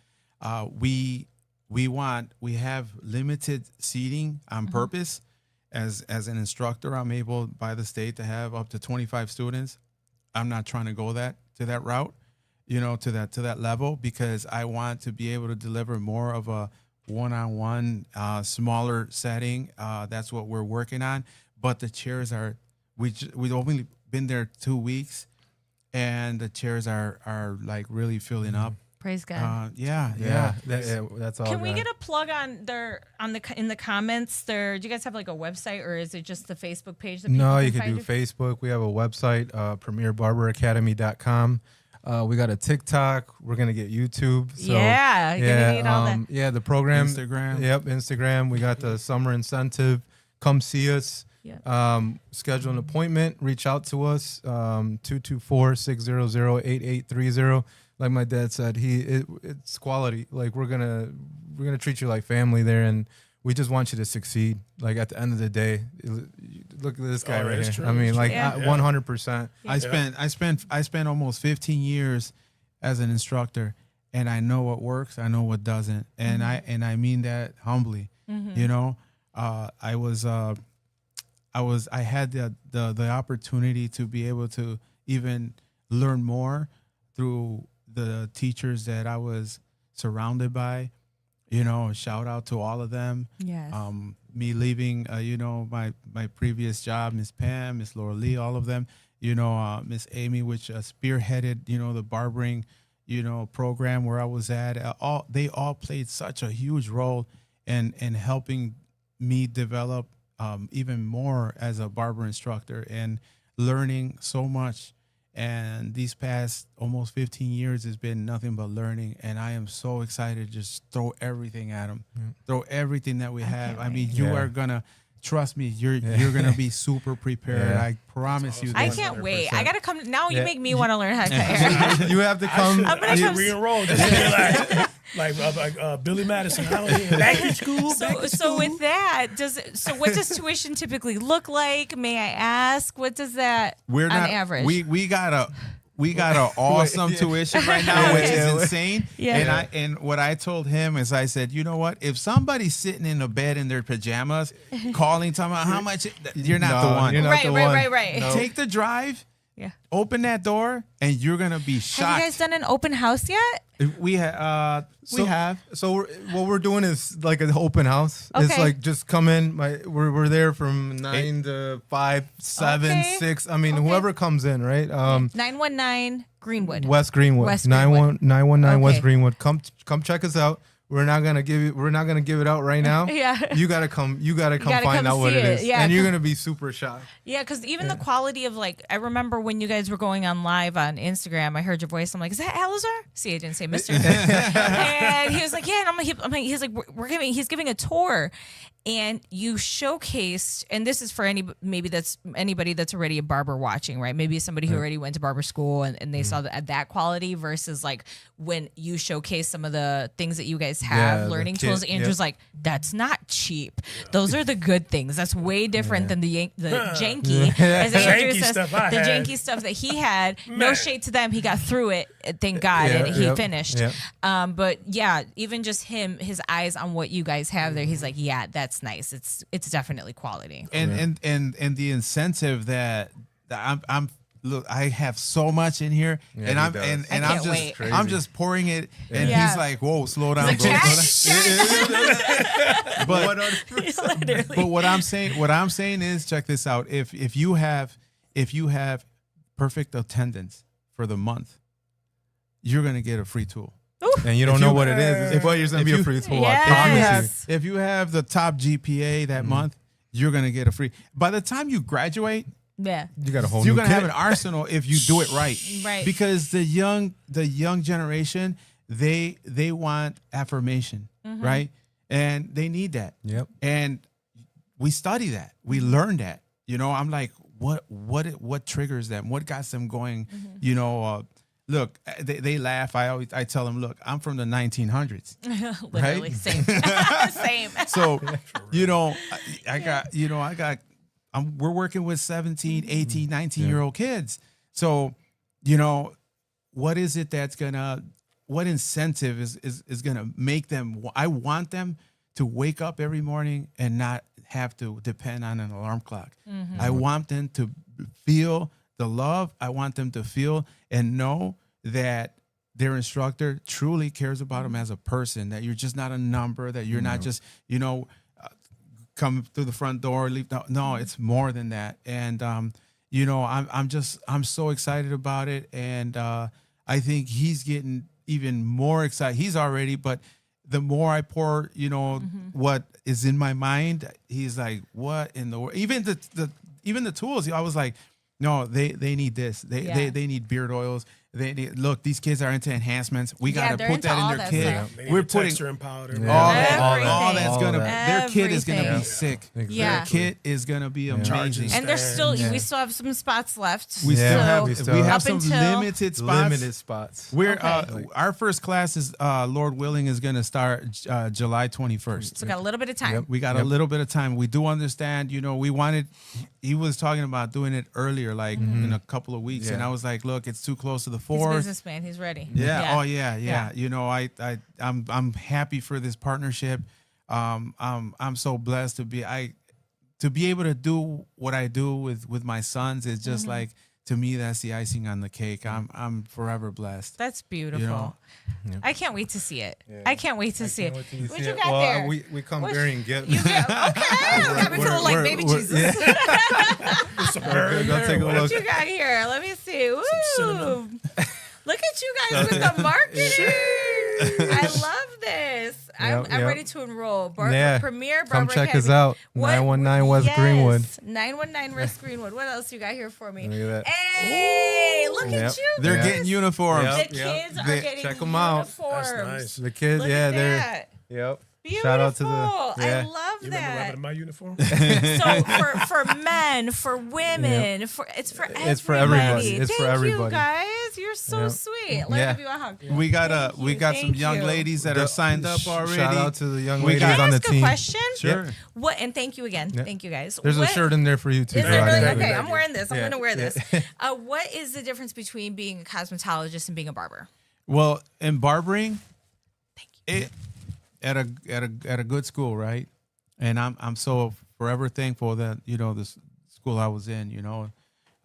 [SPEAKER 5] We have limited seating on purpose. As an instructor, I'm able by the state to have up to 25 students. I'm not trying to go to that route, you know, to that level, because I want to be able to deliver more of a one-on-one, smaller setting. That's what we're working on. But the chairs we've only been there 2 weeks, and the chairs are like really filling up.
[SPEAKER 3] Praise God.
[SPEAKER 1] That's all.
[SPEAKER 3] Can we get a plug in the comments? Do you guys have like a website, or is it just the Facebook page that people
[SPEAKER 1] No,
[SPEAKER 3] can
[SPEAKER 1] you can
[SPEAKER 3] find
[SPEAKER 1] do Facebook. We have a website, premierbarberacademy.com. We got a TikTok. We're gonna get YouTube. So,
[SPEAKER 3] gonna need all that.
[SPEAKER 1] Yeah, the program.
[SPEAKER 5] Instagram.
[SPEAKER 1] Yep, Instagram. We got the summer incentive. Come see us.
[SPEAKER 3] Yeah.
[SPEAKER 1] Schedule an appointment. Reach out to us. 224-600-8830. Like my dad said, it's quality. Like we're gonna treat you like family there, and we just want you to succeed. Like at the end of the day, look at this guy right here.
[SPEAKER 4] True,
[SPEAKER 1] I mean, like 100%.
[SPEAKER 5] I spent almost 15 years as an instructor, and I know what works, I know what doesn't, and I mean that humbly. You know, I had the opportunity to be able to even learn more through the teachers that I was surrounded by. You know, shout out to all of them.
[SPEAKER 3] Yes.
[SPEAKER 5] Me leaving, you know, my previous job, Miss Pam, Miss Laura Lee, all of them, you know, Miss Amy, which spearheaded, you know, the barbering, you know, program where I was at. They all played such a huge role in helping me develop even more as a barber instructor and learning so much. And these past almost 15 years has been nothing but learning. And I am so excited to just throw everything at them, throw everything that we have. I mean, you are going to, trust me, you're going to be super prepared. I promise you that.
[SPEAKER 3] I can't wait. I got to come. Now you make me want to learn how to cut hair.
[SPEAKER 1] You have to come.
[SPEAKER 4] I should re-enroll. Like Billy Madison. Back in school.
[SPEAKER 3] So with that, what does tuition typically look like? May I ask? What does that on average?
[SPEAKER 5] We got an awesome tuition right now, which is insane.
[SPEAKER 3] Yeah.
[SPEAKER 5] And what I told him is, I said, you know what? If somebody's sitting in a bed in their pajamas, calling, talking about how much, you're not the one.
[SPEAKER 1] You're not the one.
[SPEAKER 3] Right.
[SPEAKER 1] No.
[SPEAKER 5] Take the drive.
[SPEAKER 3] Yeah.
[SPEAKER 5] Open that door, and you're gonna be shocked.
[SPEAKER 3] Have you guys done an open house yet?
[SPEAKER 5] We have.
[SPEAKER 1] So what we're doing is like an open house.
[SPEAKER 3] Okay.
[SPEAKER 1] It's like just come in. We're there from 9 to 5, 7, 6. I mean, whoever comes in, right?
[SPEAKER 3] 919 Greenwood.
[SPEAKER 1] West Greenwood.
[SPEAKER 3] West Greenwood.
[SPEAKER 1] 919 West
[SPEAKER 3] Okay.
[SPEAKER 1] Greenwood. Come check us out. We're not gonna give it out right now.
[SPEAKER 3] Yeah.
[SPEAKER 1] You gotta come
[SPEAKER 3] gotta
[SPEAKER 1] find
[SPEAKER 3] come
[SPEAKER 1] out what
[SPEAKER 3] see
[SPEAKER 1] it
[SPEAKER 3] it.
[SPEAKER 1] is.
[SPEAKER 3] Yeah,
[SPEAKER 1] And you're gonna be super shocked.
[SPEAKER 3] Yeah, because even the quality of I remember when you guys were going on live on Instagram, I heard your voice. I'm like, is that Eliezer? See, I didn't say Mr. And he was like, yeah. And he's like, he's giving a tour. and you showcased, and this is for anybody that's already a barber watching, right? Maybe somebody who already went to barber school and they saw that quality versus like when you showcase some of the things that you guys have, learning tools. Andrew's like, that's not cheap. Those are the good things. That's way different than the janky, as Andrew
[SPEAKER 4] Janky
[SPEAKER 3] says,
[SPEAKER 4] stuff
[SPEAKER 3] the
[SPEAKER 4] I had.
[SPEAKER 3] janky stuff that he had. No shade to them. He got through it, thank God, and he finished. But yeah, even just his eyes on what you guys have there, he's like, yeah, that's nice. It's definitely quality.
[SPEAKER 5] And the incentive that I'm look, I have so much in here, and I'm
[SPEAKER 1] does.
[SPEAKER 5] and
[SPEAKER 3] I
[SPEAKER 5] I'm
[SPEAKER 3] can't
[SPEAKER 5] just
[SPEAKER 3] wait.
[SPEAKER 5] I'm just pouring it, and
[SPEAKER 3] Yeah.
[SPEAKER 5] he's like, "Whoa, slow down,
[SPEAKER 3] Like,
[SPEAKER 5] bro."
[SPEAKER 3] check.
[SPEAKER 5] But what I'm saying is, check this out. If you have perfect attendance for the month, you're gonna get a free tool.
[SPEAKER 1] And you don't know what it is. It's going to be a free tool.
[SPEAKER 3] Yes.
[SPEAKER 1] I promise you.
[SPEAKER 5] If you have the top GPA that month, you're gonna get a free. By the time you graduate,
[SPEAKER 3] Yeah.
[SPEAKER 1] You got a whole
[SPEAKER 5] you're
[SPEAKER 1] new
[SPEAKER 5] gonna have
[SPEAKER 1] kit.
[SPEAKER 5] an arsenal if you do it right.
[SPEAKER 3] Right.
[SPEAKER 5] Because the young generation, they want affirmation, right? And they need that.
[SPEAKER 1] Yep.
[SPEAKER 5] And we study that. We learn that. You know, I'm like, what triggers them? What got them going? You know, look, they laugh. I tell them, look, I'm from the 1900s.
[SPEAKER 3] Literally,
[SPEAKER 5] Right?
[SPEAKER 3] same. Same.
[SPEAKER 5] So, you know, we're working with 17, 18, 19-year-old kids. So, you know, what is it that's what incentive is going to make them, I want them to wake up every morning and not have to depend on an alarm clock. I want them to feel the love. I want them to feel and know that their instructor truly cares about them as a person, that you're just not a number, that you're not just, you know, come through the front door, leave. No, it's more than that. And, you know, I'm so excited about it. And I think he's getting even more excited. He's already, but the more I pour, you know, what is in my mind, he's like, what in the world? Even the tools, I was like, no, they need this. They need beard oils. They need, look, these kids are into enhancements. We got to
[SPEAKER 3] they're
[SPEAKER 5] put
[SPEAKER 3] into
[SPEAKER 5] that
[SPEAKER 3] all
[SPEAKER 5] in their
[SPEAKER 3] that
[SPEAKER 5] kid.
[SPEAKER 3] stuff.
[SPEAKER 4] They need
[SPEAKER 5] We're
[SPEAKER 4] the
[SPEAKER 5] putting
[SPEAKER 4] texture and powder.
[SPEAKER 5] all
[SPEAKER 3] Everything.
[SPEAKER 5] that's
[SPEAKER 1] All
[SPEAKER 5] gonna.
[SPEAKER 1] that.
[SPEAKER 5] Their kid is gonna be
[SPEAKER 3] Everything.
[SPEAKER 5] sick.
[SPEAKER 3] Yeah.
[SPEAKER 5] Their kid is gonna be amazing.
[SPEAKER 4] Charges.
[SPEAKER 3] And there's still
[SPEAKER 5] Yeah.
[SPEAKER 3] we still have some spots left.
[SPEAKER 5] We still
[SPEAKER 1] Yeah,
[SPEAKER 5] have
[SPEAKER 1] we still
[SPEAKER 5] we
[SPEAKER 1] have.
[SPEAKER 5] have
[SPEAKER 3] Up
[SPEAKER 5] some
[SPEAKER 3] until-
[SPEAKER 5] limited spots.
[SPEAKER 1] Limited spots.
[SPEAKER 5] We're
[SPEAKER 3] Okay.
[SPEAKER 5] our first class is Lord willing is going to start July 21st.
[SPEAKER 3] So got a little bit of time.
[SPEAKER 5] We got a little bit of time. We do understand, you know, we wanted, he was talking about doing it earlier, like in a couple of weeks.
[SPEAKER 1] Yeah.
[SPEAKER 5] And I was like, look, it's too close to the
[SPEAKER 3] He's a
[SPEAKER 5] 4th.
[SPEAKER 3] businessman. He's ready.
[SPEAKER 5] Yeah. Oh
[SPEAKER 3] Yeah.
[SPEAKER 5] yeah. You know, I'm happy for this partnership. I'm so blessed to be able to do what I do with my sons. Is just like, to me, that's the icing on the cake. I'm forever blessed.
[SPEAKER 3] That's beautiful.
[SPEAKER 5] know?
[SPEAKER 3] I can't wait to see it. I can't wait to see it.
[SPEAKER 1] What you
[SPEAKER 3] What you got
[SPEAKER 1] well,
[SPEAKER 3] there?
[SPEAKER 1] we come
[SPEAKER 3] What's-
[SPEAKER 1] bearing gifts.
[SPEAKER 3] You get, okay. Got me feeling like baby Jesus.
[SPEAKER 4] Some bird
[SPEAKER 1] Go
[SPEAKER 4] there.
[SPEAKER 1] take a
[SPEAKER 3] What
[SPEAKER 1] look.
[SPEAKER 3] you got here? Let me see. Woo.
[SPEAKER 4] cinnamon.
[SPEAKER 3] Look at you guys with the marketing. I love this. I'm
[SPEAKER 1] Yep.
[SPEAKER 3] ready to enroll. Premier
[SPEAKER 1] Come
[SPEAKER 3] Barber
[SPEAKER 1] check us
[SPEAKER 3] Academy.
[SPEAKER 1] out.
[SPEAKER 3] What-
[SPEAKER 1] 919 West Greenwood.
[SPEAKER 3] 919 West Greenwood. What else you got here for me?
[SPEAKER 1] Look at that.
[SPEAKER 3] Hey, look at
[SPEAKER 1] Yep.
[SPEAKER 3] you.
[SPEAKER 5] They're
[SPEAKER 3] guys.
[SPEAKER 5] getting uniforms.
[SPEAKER 1] Yep.
[SPEAKER 3] The kids are
[SPEAKER 5] They-
[SPEAKER 3] getting
[SPEAKER 1] check 'em out.
[SPEAKER 3] uniforms.
[SPEAKER 4] That's nice.
[SPEAKER 1] The kids,
[SPEAKER 3] Look
[SPEAKER 1] yeah,
[SPEAKER 3] at
[SPEAKER 1] they're.
[SPEAKER 3] that.
[SPEAKER 1] Yep.
[SPEAKER 3] Beautiful.
[SPEAKER 1] Shout out to the.
[SPEAKER 3] I
[SPEAKER 1] Yeah.
[SPEAKER 3] love
[SPEAKER 4] You remember
[SPEAKER 3] that.
[SPEAKER 4] wearing my uniform?
[SPEAKER 3] So for men, for women, it's for everybody.
[SPEAKER 1] It's for everybody. It's for
[SPEAKER 3] Thank you
[SPEAKER 1] everybody.
[SPEAKER 3] guys. You're so
[SPEAKER 1] Yep.
[SPEAKER 3] sweet. Let
[SPEAKER 5] Yeah.
[SPEAKER 3] me give you a hug.
[SPEAKER 5] We got
[SPEAKER 3] Thank
[SPEAKER 5] we
[SPEAKER 3] you,
[SPEAKER 5] got some
[SPEAKER 3] thank
[SPEAKER 5] young
[SPEAKER 3] you.
[SPEAKER 5] ladies that are signed up already.
[SPEAKER 1] Shout out to the young
[SPEAKER 5] We
[SPEAKER 1] ladies
[SPEAKER 5] got-
[SPEAKER 3] Can I
[SPEAKER 1] on the
[SPEAKER 3] ask a
[SPEAKER 1] team.
[SPEAKER 3] question?
[SPEAKER 5] Sure.
[SPEAKER 3] What? And thank you again.
[SPEAKER 1] Yep.
[SPEAKER 3] Thank you guys.
[SPEAKER 1] There's a
[SPEAKER 3] What-
[SPEAKER 1] shirt in there for you too.
[SPEAKER 3] Is there
[SPEAKER 1] Gerard.
[SPEAKER 3] really?
[SPEAKER 1] Yeah.
[SPEAKER 3] Okay, I'm wearing this. I'm
[SPEAKER 1] Yeah.
[SPEAKER 3] going to wear
[SPEAKER 1] Yeah.
[SPEAKER 3] this. What is the difference between being a cosmetologist and being a barber?
[SPEAKER 5] Well, in barbering, it at a good school, right? And I'm so forever thankful that, you know, this school I was in, you know,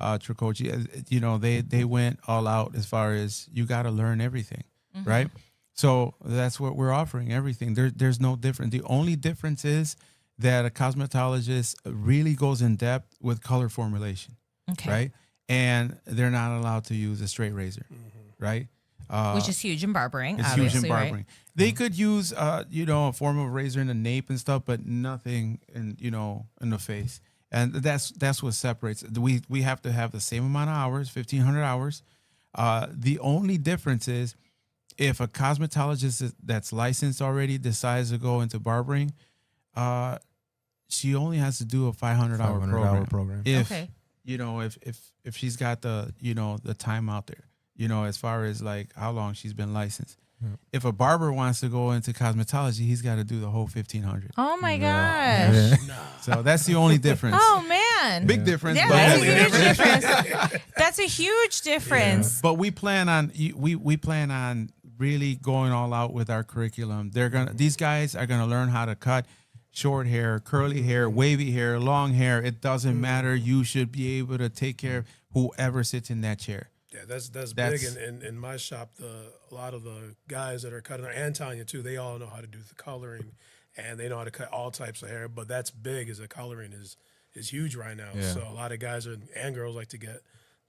[SPEAKER 5] Tricoci, you know, they went all out as far as you got to learn everything, right? So that's what we're offering, everything. There's no different. The only difference is that a cosmetologist really goes in depth with color formulation,
[SPEAKER 3] Okay.
[SPEAKER 5] right? And they're not allowed to use a straight razor, right?
[SPEAKER 3] Which is huge in barbering.
[SPEAKER 5] It's
[SPEAKER 3] obviously,
[SPEAKER 5] huge in barbering. They could use, you know, a form of razor in the nape and stuff, but nothing in, you know, in the face. And that's what separates. We have to have the same amount of hours, 1,500 hours. The only difference is if a cosmetologist that's licensed already decides to go into barbering, she only has to do a 500-hour
[SPEAKER 1] 500-hour
[SPEAKER 5] program.
[SPEAKER 1] program.
[SPEAKER 5] If
[SPEAKER 3] Okay.
[SPEAKER 5] if she's got the the time out there, as far as like how long she's been licensed. If a barber wants to go into cosmetology, he's got to do the whole 1,500.
[SPEAKER 3] Oh my gosh.
[SPEAKER 5] So that's the only difference.
[SPEAKER 3] Oh man.
[SPEAKER 5] Big difference.
[SPEAKER 3] Yeah,
[SPEAKER 5] but
[SPEAKER 3] that's a
[SPEAKER 5] only
[SPEAKER 3] huge
[SPEAKER 5] difference.
[SPEAKER 3] difference. That's a huge difference.
[SPEAKER 5] But we plan on we plan on really going all out with our curriculum. These guys are gonna learn how to cut short hair, curly hair, wavy hair, long hair. It doesn't matter. You should be able to take care of whoever sits in that chair.
[SPEAKER 4] Yeah, that's big. In my shop, a lot of the guys that are cutting, and Tanya too, they all know how to do the coloring, and they know how to cut all types of hair. But that's big, as the coloring is huge right now.
[SPEAKER 1] Yeah.
[SPEAKER 4] So a lot of guys and girls like to get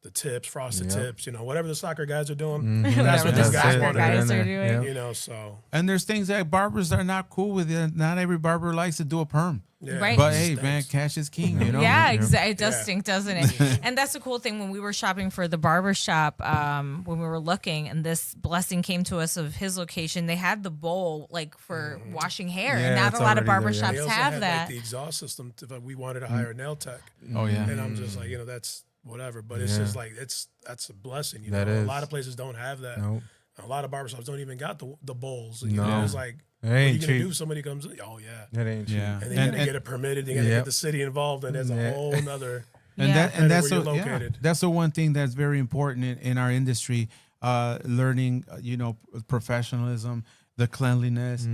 [SPEAKER 4] the tips, frosted tips, whatever the soccer guys are doing. That's
[SPEAKER 3] Whatever
[SPEAKER 4] what
[SPEAKER 3] the
[SPEAKER 4] these guys
[SPEAKER 3] soccer
[SPEAKER 4] want to
[SPEAKER 3] guys
[SPEAKER 4] do.
[SPEAKER 3] are doing.
[SPEAKER 1] Yep.
[SPEAKER 4] So
[SPEAKER 5] And there's things that barbers are not cool with. Not every barber likes to do a perm.
[SPEAKER 4] yeah.
[SPEAKER 3] Right.
[SPEAKER 5] But hey, man, cash is king.
[SPEAKER 3] Yeah, exactly. It does
[SPEAKER 4] Yeah.
[SPEAKER 3] stink, doesn't it? And that's the cool thing when we were shopping for the barber shop, when we were looking, and this blessing came to us of his location. They had the bowl like for washing hair,
[SPEAKER 1] Yeah,
[SPEAKER 3] and not
[SPEAKER 1] it's
[SPEAKER 3] a lot of
[SPEAKER 1] already
[SPEAKER 3] barber
[SPEAKER 1] there, yeah.
[SPEAKER 3] shops
[SPEAKER 4] They also
[SPEAKER 3] have
[SPEAKER 4] had,
[SPEAKER 3] that.
[SPEAKER 4] like, the exhaust system. We wanted to hire a nail tech,
[SPEAKER 5] Oh yeah.
[SPEAKER 4] and I'm just like, that's whatever. But it's just like that's a blessing.
[SPEAKER 1] That
[SPEAKER 4] A
[SPEAKER 1] is.
[SPEAKER 4] lot of places don't have that.
[SPEAKER 1] Nope.
[SPEAKER 4] A lot of barbershops don't even got the bowls.
[SPEAKER 1] No.
[SPEAKER 4] It's like,
[SPEAKER 1] It
[SPEAKER 4] what are you
[SPEAKER 1] ain't
[SPEAKER 4] gonna
[SPEAKER 1] cheap.
[SPEAKER 4] do? Somebody comes, oh yeah,
[SPEAKER 1] That ain't cheap.
[SPEAKER 5] Yeah.
[SPEAKER 4] and then you gotta get it permitted. You gotta
[SPEAKER 1] Yep.
[SPEAKER 4] get the city involved, and there's a
[SPEAKER 1] Yeah.
[SPEAKER 4] whole nother.
[SPEAKER 5] And
[SPEAKER 3] Yeah.
[SPEAKER 5] that's
[SPEAKER 4] Where
[SPEAKER 5] the
[SPEAKER 4] you're located.
[SPEAKER 5] that's the one thing that's very important in our industry. Learning, professionalism, the cleanliness.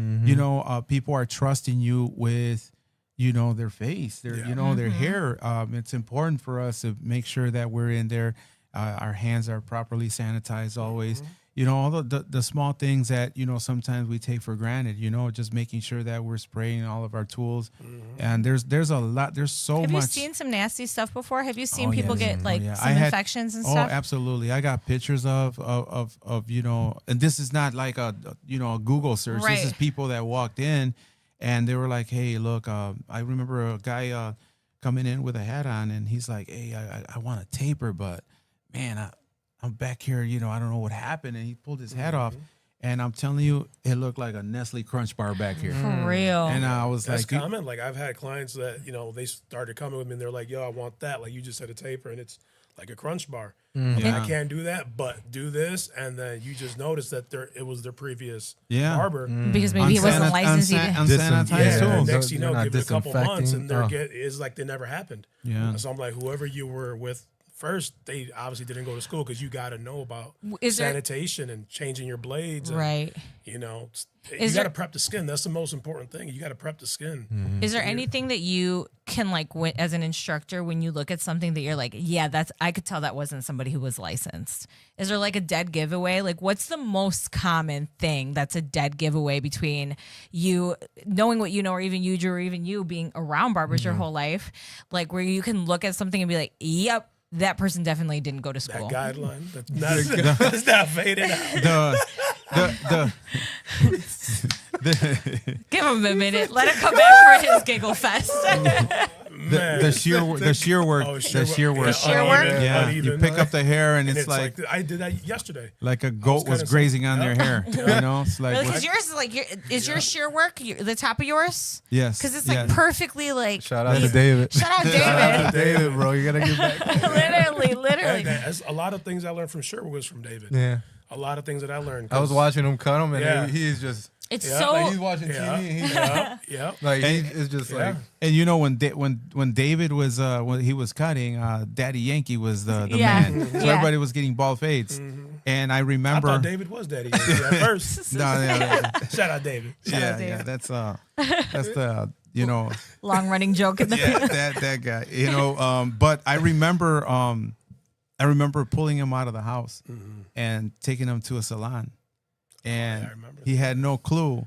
[SPEAKER 5] People are trusting you with, their face, their hair. It's important for us to make sure that we're in there. Our hands are properly sanitized always. All the small things that, sometimes we take for granted, just making sure that we're spraying all of our tools. And there's a lot, there's so
[SPEAKER 3] Have
[SPEAKER 5] much.
[SPEAKER 3] you seen some nasty stuff before? Have you seen
[SPEAKER 5] Oh,
[SPEAKER 3] people
[SPEAKER 5] yes.
[SPEAKER 3] get like
[SPEAKER 5] Yeah.
[SPEAKER 3] some
[SPEAKER 5] I had-
[SPEAKER 3] infections and
[SPEAKER 5] Oh,
[SPEAKER 3] stuff?
[SPEAKER 5] absolutely. I got pictures of and this is not like a Google search. This is
[SPEAKER 3] Right.
[SPEAKER 5] people that walked in and they were like, hey, look, I remember a guy coming in with a hat on and he's like, hey, I want a taper, but man, I'm back here, I don't know what happened. And he pulled his hat off. And I'm telling you, it looked like a Nestle Crunch bar back here.
[SPEAKER 3] For real.
[SPEAKER 5] And I was
[SPEAKER 4] That's
[SPEAKER 5] like,
[SPEAKER 4] common. Like I've had clients that they started coming with me, and they're like, "Yo, I want that." Like you just said, a taper, and it's like a crunch bar. Okay,
[SPEAKER 5] Yeah.
[SPEAKER 4] I can't do that, but do this, and then you just notice that it was their previous
[SPEAKER 5] Yeah.
[SPEAKER 4] barber.
[SPEAKER 3] Because maybe he wasn't licensed either.
[SPEAKER 5] Unsanitized
[SPEAKER 4] Yeah,
[SPEAKER 5] tools.
[SPEAKER 4] and
[SPEAKER 1] So
[SPEAKER 4] next
[SPEAKER 1] they're not
[SPEAKER 4] give it a couple months, and
[SPEAKER 1] disinfecting.
[SPEAKER 4] it's like they never happened.
[SPEAKER 5] Yeah.
[SPEAKER 4] So I'm like, whoever you were with first, they obviously didn't go to school because you got to know about
[SPEAKER 3] Is there-
[SPEAKER 4] sanitation and changing your blades. And,
[SPEAKER 3] Right.
[SPEAKER 4] you
[SPEAKER 3] Is
[SPEAKER 4] got
[SPEAKER 3] there-
[SPEAKER 4] to prep the skin. That's the most important thing. You got to prep the skin.
[SPEAKER 3] Is there anything that you can as an instructor, when you look at something that you're like, yeah, I could tell that wasn't somebody who was licensed? Is there like a dead giveaway? Like what's the most common thing that's a dead giveaway between you knowing what you know, or even you, Drew, or even you being around barbers your whole life? Like where you can look at something and be like, yep, that person definitely didn't go to
[SPEAKER 4] That
[SPEAKER 3] school.
[SPEAKER 4] guideline. That's not faded out.
[SPEAKER 3] Give him a minute. Let him come back for his giggle fest.
[SPEAKER 5] The shear work. The shear work.
[SPEAKER 4] Yeah,
[SPEAKER 3] shear work?
[SPEAKER 4] uneven,
[SPEAKER 5] Yeah, you
[SPEAKER 4] uneven.
[SPEAKER 5] pick up the hair and
[SPEAKER 4] And
[SPEAKER 5] it's like
[SPEAKER 4] I did that yesterday.
[SPEAKER 5] a goat was
[SPEAKER 4] kinda
[SPEAKER 5] grazing on their hair. It's like
[SPEAKER 3] Because yours is like, is your shear work the top of yours?
[SPEAKER 5] yes,
[SPEAKER 3] Because it's like
[SPEAKER 5] yes.
[SPEAKER 3] perfectly like.
[SPEAKER 1] Shout out to David.
[SPEAKER 3] Shout out David.
[SPEAKER 1] David, bro, you gotta get back.
[SPEAKER 3] literally.
[SPEAKER 4] That's a lot of things I learned from Sherwood was from David.
[SPEAKER 1] Yeah,
[SPEAKER 4] A lot of things that I learned.
[SPEAKER 1] I was
[SPEAKER 4] 'cause-
[SPEAKER 1] watching him cut him, and
[SPEAKER 4] Yeah.
[SPEAKER 1] he's just
[SPEAKER 3] It's
[SPEAKER 4] Yeah,
[SPEAKER 3] so.
[SPEAKER 1] like he's watching
[SPEAKER 4] Yeah,
[SPEAKER 1] TV. And he's
[SPEAKER 4] yeah.
[SPEAKER 1] like
[SPEAKER 5] And-
[SPEAKER 1] it's just
[SPEAKER 4] Yeah.
[SPEAKER 1] like
[SPEAKER 5] And when David was when he was cutting, Daddy Yankee was the
[SPEAKER 3] Yeah.
[SPEAKER 5] man. So
[SPEAKER 3] Yeah.
[SPEAKER 5] everybody was getting bald fades. And I
[SPEAKER 4] I
[SPEAKER 5] remember
[SPEAKER 4] thought David was daddy at first. Shout out David.
[SPEAKER 5] yeah, that's the
[SPEAKER 3] Long running joke in the
[SPEAKER 5] yeah, that guy. But I remember pulling him out of the house and taking him to a salon, and
[SPEAKER 4] I remember
[SPEAKER 5] he had no clue.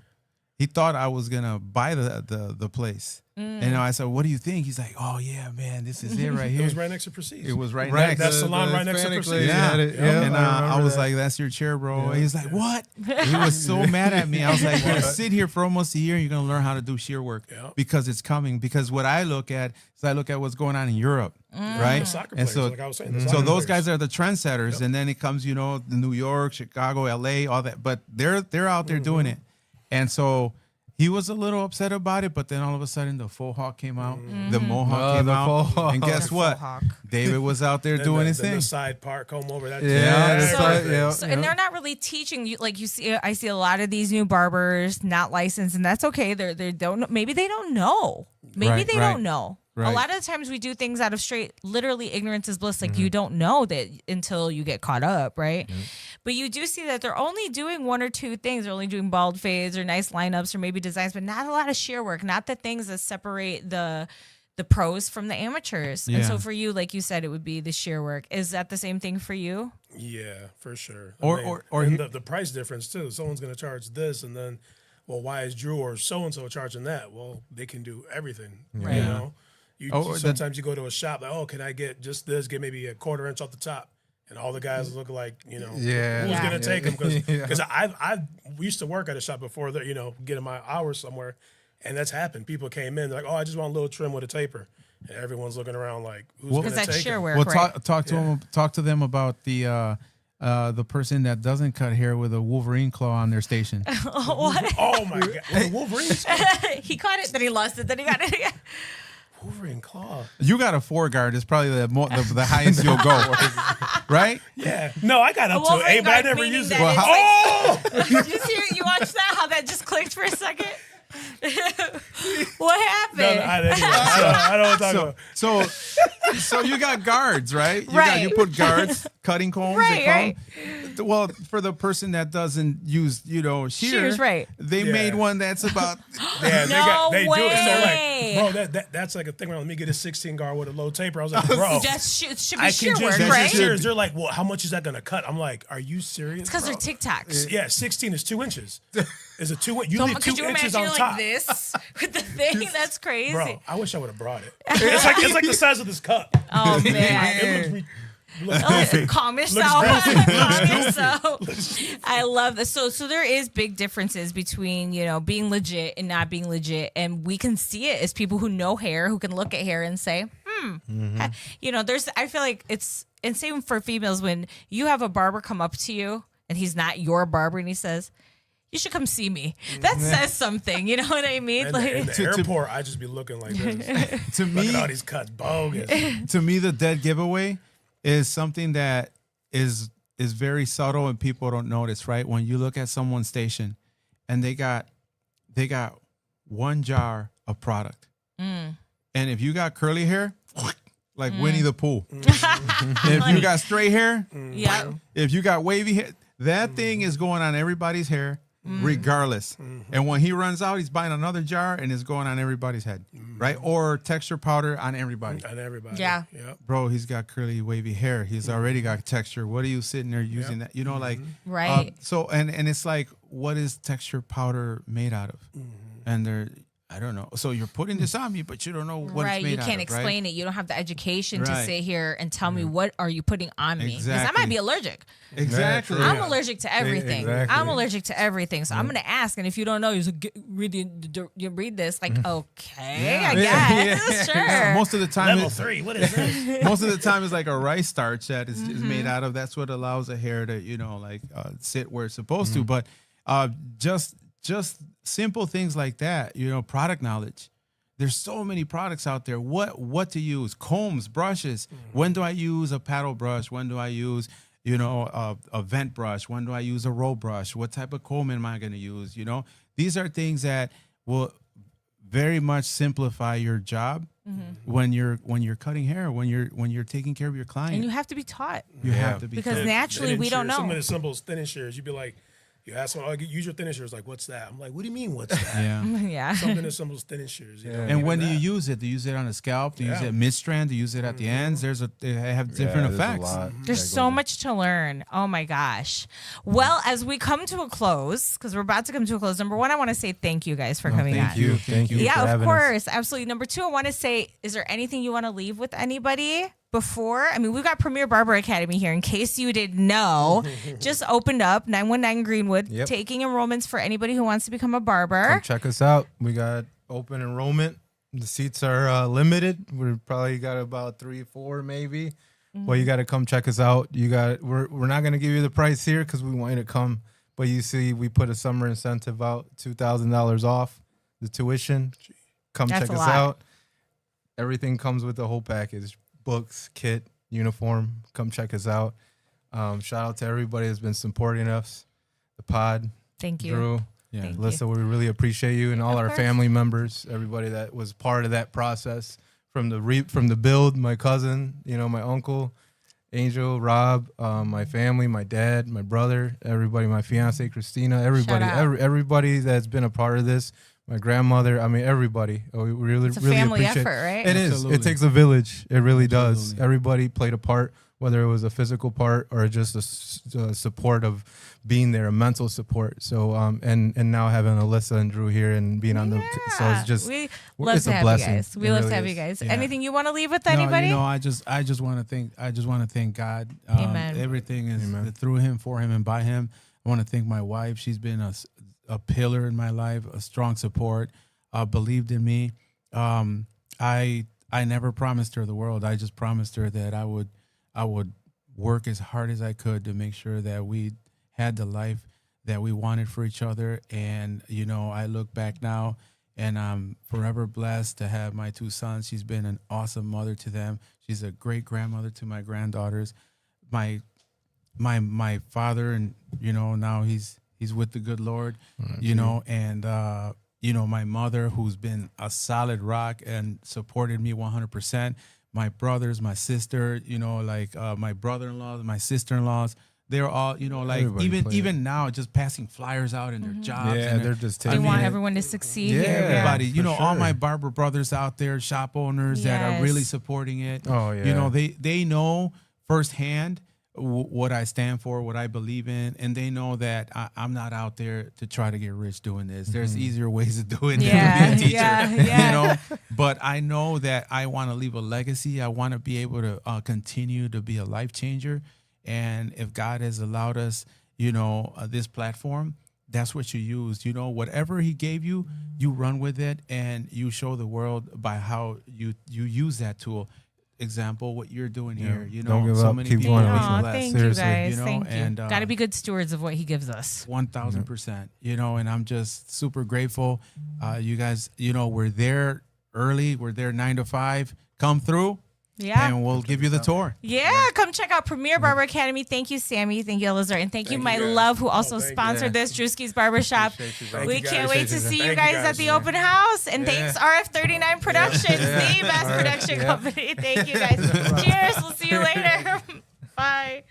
[SPEAKER 5] He thought I was gonna buy the place, and I said, "What do you think?" He's like, "Oh yeah, man, this is it right
[SPEAKER 4] It
[SPEAKER 5] here."
[SPEAKER 4] was right next to Proceed.
[SPEAKER 5] It was right
[SPEAKER 1] right
[SPEAKER 5] next.
[SPEAKER 4] That
[SPEAKER 1] to
[SPEAKER 4] salon
[SPEAKER 1] the
[SPEAKER 4] right next to
[SPEAKER 1] Hispanic
[SPEAKER 4] Proceed.
[SPEAKER 1] lady
[SPEAKER 5] Yeah,
[SPEAKER 1] had it.
[SPEAKER 4] Yeah.
[SPEAKER 5] and
[SPEAKER 1] I
[SPEAKER 5] I was
[SPEAKER 1] remember
[SPEAKER 5] like, "That's your chair, bro." And he's like, "What?" He was so mad at me. I was like, "You're gonna sit here for almost a year. And you're gonna learn how to do shear work
[SPEAKER 4] Yeah.
[SPEAKER 5] because it's coming." Because what I look at is I look at what's going on in Europe, right?
[SPEAKER 4] The soccer
[SPEAKER 5] And
[SPEAKER 4] players,
[SPEAKER 5] so,
[SPEAKER 4] like I was saying. the
[SPEAKER 5] so
[SPEAKER 4] soccer
[SPEAKER 5] those
[SPEAKER 4] players.
[SPEAKER 5] guys are the trendsetters, and then it comes, the New York, Chicago, LA, all that. But they're out there doing it, and so he was a little upset about it, but then all of a sudden the faux hawk came out, the
[SPEAKER 1] Oh,
[SPEAKER 5] mohawk came
[SPEAKER 1] the
[SPEAKER 5] out,
[SPEAKER 1] faux hawk.
[SPEAKER 5] and guess
[SPEAKER 3] The
[SPEAKER 5] what?
[SPEAKER 3] faux hawk.
[SPEAKER 5] David was out there doing his
[SPEAKER 4] then
[SPEAKER 5] thing.
[SPEAKER 4] the side part comb over. That
[SPEAKER 1] Yeah,
[SPEAKER 5] that's
[SPEAKER 4] everything.
[SPEAKER 1] right, yeah.
[SPEAKER 3] So, and they're not really teaching you, like you see. I see a lot of these new barbers not licensed, and that's okay. They don't. Maybe they don't know. Maybe
[SPEAKER 5] Right,
[SPEAKER 3] they
[SPEAKER 5] right,
[SPEAKER 3] don't know. A
[SPEAKER 5] right.
[SPEAKER 3] lot of the times we do things out of straight, literally ignorance is bliss. Like you don't know that until you get caught up, right? But you do see that they're only doing one or two things. They're only doing bald fades or nice lineups or maybe designs, but not a lot of shear work. Not the things that separate the pros from the amateurs. And so
[SPEAKER 5] Yeah.
[SPEAKER 3] for you, like you said, it would be the shear work. Is that the same thing for you?
[SPEAKER 4] Yeah, for sure.
[SPEAKER 5] Or
[SPEAKER 4] and the price difference too. Someone's going to charge this, and then, well, why is Drew or so and so charging that? Well, they can do everything.
[SPEAKER 3] Right.
[SPEAKER 4] You know,
[SPEAKER 5] Or
[SPEAKER 4] sometimes you go to a shop like, oh, can I get just this? Get maybe a quarter inch off the top, and all the guys look like, you know,
[SPEAKER 1] Yeah.
[SPEAKER 4] who's
[SPEAKER 3] Yeah.
[SPEAKER 4] going to take them? Because
[SPEAKER 1] Yeah.
[SPEAKER 4] I used to work at a shop before that, you know, getting my hours somewhere, and that's happened. People came in, they're like, oh, I just want a little trim with a taper, and everyone's looking around like, who's going to
[SPEAKER 3] Because
[SPEAKER 4] take
[SPEAKER 3] that's shear
[SPEAKER 4] 'em?
[SPEAKER 3] work,
[SPEAKER 5] Well,
[SPEAKER 3] right?
[SPEAKER 5] talk to them about the person that doesn't cut hair with a Wolverine claw on their station.
[SPEAKER 3] What?
[SPEAKER 4] Oh my god, well, Wolverine's
[SPEAKER 3] He caught it, then he lost it, then he got it again.
[SPEAKER 4] Wolverine claw.
[SPEAKER 5] You got a 4-guard. It's probably the highest you'll go, right?
[SPEAKER 4] Yeah, no, I got up to
[SPEAKER 3] Wolverine
[SPEAKER 4] it, but I
[SPEAKER 3] guard,
[SPEAKER 4] never
[SPEAKER 3] meaning
[SPEAKER 4] used it.
[SPEAKER 3] that
[SPEAKER 5] Well,
[SPEAKER 3] it's
[SPEAKER 4] Oh,
[SPEAKER 3] like- you see, you watched that? How that just clicked for a second? What happened?
[SPEAKER 4] no, I don't talk about.
[SPEAKER 5] So you got guards, right?
[SPEAKER 3] Right.
[SPEAKER 5] You put guards, cutting combs.
[SPEAKER 3] Right,
[SPEAKER 5] they call
[SPEAKER 3] right.
[SPEAKER 5] them. Well, for the person that doesn't use, shear,
[SPEAKER 3] Shears, right.
[SPEAKER 5] They
[SPEAKER 4] Yeah.
[SPEAKER 5] made one that's about.
[SPEAKER 4] Yeah,
[SPEAKER 3] No
[SPEAKER 4] they do
[SPEAKER 3] way.
[SPEAKER 4] it. So like, bro, that's like a thing. Let me get a 16 guard with a low taper. I was like, bro,
[SPEAKER 3] It should be
[SPEAKER 4] I
[SPEAKER 3] shear
[SPEAKER 4] can
[SPEAKER 3] work,
[SPEAKER 4] just
[SPEAKER 3] right?
[SPEAKER 4] shears. They're like, well, how much is that gonna cut? I'm like, are you serious?
[SPEAKER 3] Because they're
[SPEAKER 4] bro?
[SPEAKER 3] TikToks.
[SPEAKER 4] Yeah, 16 is 2 inches. Is it 2? You
[SPEAKER 3] So,
[SPEAKER 4] leave
[SPEAKER 3] could
[SPEAKER 4] 2
[SPEAKER 3] you
[SPEAKER 4] inches
[SPEAKER 3] imagine
[SPEAKER 4] on
[SPEAKER 3] you're
[SPEAKER 4] top.
[SPEAKER 3] like this with the thing? That's crazy.
[SPEAKER 4] Bro, I wish I would have brought it. It's like the size of this cup.
[SPEAKER 3] Oh man.
[SPEAKER 4] It looks
[SPEAKER 3] Calm
[SPEAKER 4] Looks
[SPEAKER 3] yourself.
[SPEAKER 4] goofy.
[SPEAKER 3] Calm yourself. I love this. So there is big differences between, being legit and not being legit. And we can see it as people who know hair, who can look at hair and say, I feel like it's, and same for females, when you have a barber come up to you and he's not your barber and he says, you should come see me. That says something. You know what I mean?
[SPEAKER 4] in
[SPEAKER 3] Like,
[SPEAKER 4] the airport, I just be looking like this.
[SPEAKER 5] To
[SPEAKER 4] Look
[SPEAKER 5] me,
[SPEAKER 4] at all these cuts, bogus.
[SPEAKER 5] to me, the dead giveaway is something that is very subtle and people don't notice. Right? When you look at someone's station, and they got one jar of product, and if you got curly hair, like Winnie the Pooh, if you got straight hair,
[SPEAKER 3] yeah.
[SPEAKER 5] if you got wavy hair, that thing is going on everybody's hair, regardless. And when he runs out, he's buying another jar and it's going on everybody's head, right? Or texture powder on everybody.
[SPEAKER 4] And everybody.
[SPEAKER 3] Yeah.
[SPEAKER 4] Yep.
[SPEAKER 5] Bro, he's got curly, wavy hair. He's already got texture. What are you sitting there using that? Like,
[SPEAKER 3] Right.
[SPEAKER 5] so, and it's like, what is texture powder made out of? And I don't know. So you're putting this on me, but you don't know what
[SPEAKER 3] Right,
[SPEAKER 5] it's made
[SPEAKER 3] you
[SPEAKER 5] out
[SPEAKER 3] can't
[SPEAKER 5] of, right?
[SPEAKER 3] explain it. You don't have the education to
[SPEAKER 5] Right.
[SPEAKER 3] sit here and tell me what are you putting on me, because I might
[SPEAKER 5] Exactly.
[SPEAKER 3] be allergic.
[SPEAKER 5] Exactly.
[SPEAKER 3] I'm allergic to everything.
[SPEAKER 1] Exactly.
[SPEAKER 3] I'm allergic to everything. So I'm going to ask, and if you don't know, you read this. Like, okay, I guess, sure.
[SPEAKER 5] Most of the time,
[SPEAKER 4] Level 3. What is this?
[SPEAKER 5] most of the time it's like a rice starch that is made out of. That's what allows the hair to sit where it's supposed to. But just simple things like that, product knowledge. There's so many products out there. What to use? Combs, brushes. When do I use a paddle brush? When do I use a vent brush? When do I use a roll brush? What type of comb am I going to use? These are things that will very much simplify your job when you're cutting hair, when you're taking care of your client.
[SPEAKER 3] And you have to be taught,
[SPEAKER 5] you have to be
[SPEAKER 3] because
[SPEAKER 5] taught.
[SPEAKER 3] naturally we don't
[SPEAKER 4] Some of
[SPEAKER 3] know.
[SPEAKER 4] the simple thinning shears, you'd be like, you ask someone, use your thinning shears. Like, what's that? I'm like, what do you mean, what's that?
[SPEAKER 5] Yeah.
[SPEAKER 3] Yeah.
[SPEAKER 4] Something as simple as thinning shears.
[SPEAKER 5] And when do you use it? Do you use it on the scalp? Do you use
[SPEAKER 4] Yeah.
[SPEAKER 5] it mid-strand? Do you use it at the ends? They have different effects.
[SPEAKER 3] There's so much to learn. Oh my gosh. Well, as we come to a close, because we're about to come to a close, number one, I want to say thank you guys for coming on.
[SPEAKER 1] Thank you.
[SPEAKER 3] Yeah,
[SPEAKER 1] for
[SPEAKER 3] of
[SPEAKER 1] having us.
[SPEAKER 3] course. Absolutely. Number two, I want to say, is there anything you want to leave with anybody before? I mean, we've got Premier Barber Academy here. In case you didn't know, just opened up 919 Greenwood,
[SPEAKER 1] Yep.
[SPEAKER 3] taking enrollments for anybody who wants to become a barber.
[SPEAKER 1] Come check us out. We got open enrollment. The seats are limited. We probably got about 3, 4 maybe. Well, you got to come check us out. We're not gonna give you the price here because we want you to come. But you see, we put a summer incentive out, $2,000 off. the tuition. Come
[SPEAKER 3] That's
[SPEAKER 1] check
[SPEAKER 3] a
[SPEAKER 1] us
[SPEAKER 3] lot.
[SPEAKER 1] out. Everything comes with the whole package: books, kit, uniform. Come check us out. Shout out to everybody that's been supporting us, the pod.
[SPEAKER 3] Thank you.
[SPEAKER 1] Drew,
[SPEAKER 5] Yeah.
[SPEAKER 3] Thank
[SPEAKER 1] Alyssa, we really appreciate you and all
[SPEAKER 3] Of
[SPEAKER 1] our
[SPEAKER 3] course.
[SPEAKER 1] family members, everybody that was part of that process from the build. My cousin, my uncle, Angel, Rob, my family, my dad, my brother, everybody, my fiance Christina, everybody,
[SPEAKER 3] Shout out.
[SPEAKER 1] everybody that's been a part of this. My grandmother, I mean everybody. We really,
[SPEAKER 3] It's a
[SPEAKER 1] really
[SPEAKER 3] family
[SPEAKER 1] appreciate
[SPEAKER 3] effort, right?
[SPEAKER 1] It is.
[SPEAKER 5] Absolutely.
[SPEAKER 1] It takes a village. It really does.
[SPEAKER 5] Absolutely.
[SPEAKER 1] Everybody played a part, whether it was a physical part or just a support of being there, a mental support. So and now having Alyssa and Drew here and being on the so it's just
[SPEAKER 3] we love
[SPEAKER 1] it's
[SPEAKER 3] to
[SPEAKER 1] a
[SPEAKER 3] have
[SPEAKER 1] blessing.
[SPEAKER 3] you guys. We
[SPEAKER 1] It
[SPEAKER 3] love
[SPEAKER 1] really
[SPEAKER 3] to have
[SPEAKER 1] is.
[SPEAKER 3] you guys.
[SPEAKER 5] Yeah.
[SPEAKER 3] Anything you want to leave with
[SPEAKER 5] No,
[SPEAKER 3] anybody?
[SPEAKER 5] I just want to thank God.
[SPEAKER 3] Amen.
[SPEAKER 5] Everything is
[SPEAKER 1] Amen.
[SPEAKER 5] through Him, for Him, and by Him. I want to thank my wife. She's been a pillar in my life, a strong support. Believed in me. I never promised her the world. I just promised her that I would work as hard as I could to make sure that we had the life that we wanted for each other. And I look back now, and I'm forever blessed to have my two sons. She's been an awesome mother to them. She's a great grandmother to my granddaughters. My father, and now he's with the good Lord. And my mother, who's been a solid rock and supported me 100%. My brothers, my sister, my brother-in-laws, my sister-in-laws, they're all,
[SPEAKER 1] Everybody played.
[SPEAKER 5] even now, just passing flyers out in their jobs.
[SPEAKER 1] Yeah,
[SPEAKER 5] and
[SPEAKER 1] they're just
[SPEAKER 3] They
[SPEAKER 1] taking
[SPEAKER 3] want
[SPEAKER 1] it.
[SPEAKER 3] everyone to succeed.
[SPEAKER 1] Yeah,
[SPEAKER 3] here.
[SPEAKER 5] Everybody,
[SPEAKER 1] for
[SPEAKER 5] all
[SPEAKER 1] sure.
[SPEAKER 5] my barber brothers out there, shop owners that are really
[SPEAKER 3] Yes.
[SPEAKER 5] supporting it.
[SPEAKER 1] Oh, yeah.
[SPEAKER 5] They know firsthand what I stand for, what I believe in, and they know that I'm not out there to try to get rich doing this. There's easier ways of doing
[SPEAKER 3] Yeah,
[SPEAKER 5] it than to be a teacher,
[SPEAKER 3] yeah.
[SPEAKER 5] But I know that I want to leave a legacy. I want to be able to continue to be a life changer, and if God has allowed us, this platform, that's what you use. Whatever He gave you, you run with it, and you show the world by how you use that tool. Example, what you're doing here.
[SPEAKER 1] Don't give
[SPEAKER 5] so
[SPEAKER 1] up.
[SPEAKER 5] many
[SPEAKER 1] Keep
[SPEAKER 5] people
[SPEAKER 1] going,
[SPEAKER 5] being
[SPEAKER 1] Alyssa.
[SPEAKER 3] Aw,
[SPEAKER 5] blessed.
[SPEAKER 3] thank
[SPEAKER 1] Seriously.
[SPEAKER 3] you guys.
[SPEAKER 5] You know,
[SPEAKER 3] Thank you.
[SPEAKER 5] and,
[SPEAKER 3] Got to be good stewards of what He gives us.
[SPEAKER 5] 1,000%. And I'm just super grateful. You guys, we're there early. We're there 9 to 5. Come through,
[SPEAKER 3] Yeah.
[SPEAKER 5] and we'll give you the tour.
[SPEAKER 3] Yeah, come check out Premier Barber Academy. Thank you, Sammy. Thank you, Eliezer. And thank you, my
[SPEAKER 4] you, guys.
[SPEAKER 3] love, who also
[SPEAKER 4] thank you.
[SPEAKER 3] sponsored this, Drewski's Barbershop.
[SPEAKER 4] Thank
[SPEAKER 3] We
[SPEAKER 4] you,
[SPEAKER 3] can't
[SPEAKER 4] guys.
[SPEAKER 3] wait to see you
[SPEAKER 4] Thank you,
[SPEAKER 3] guys
[SPEAKER 4] guys.
[SPEAKER 3] at the open house. And thanks, RF39 Productions, the best production company. Thank you, guys. Cheers. We'll see you later. Bye.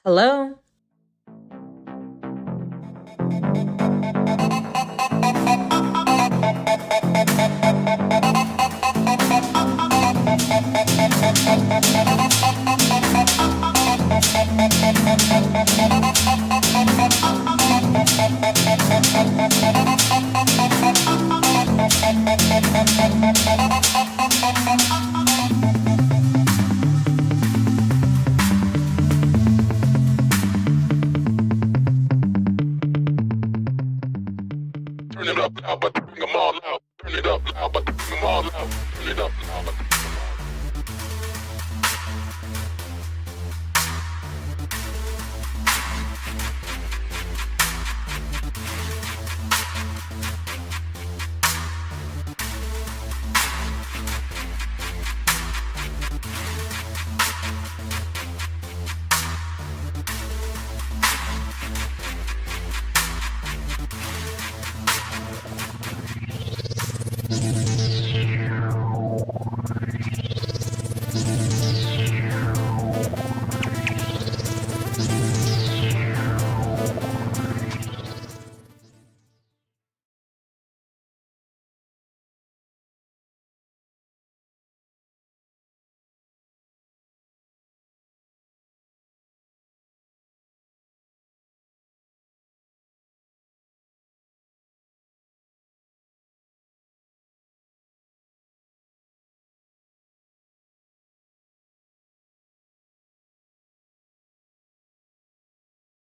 [SPEAKER 6] Hello?
[SPEAKER 2] Turn it up loud, but bring them all out. Turn it up loud, but bring them all out. Turn it up loud, but bring them all out.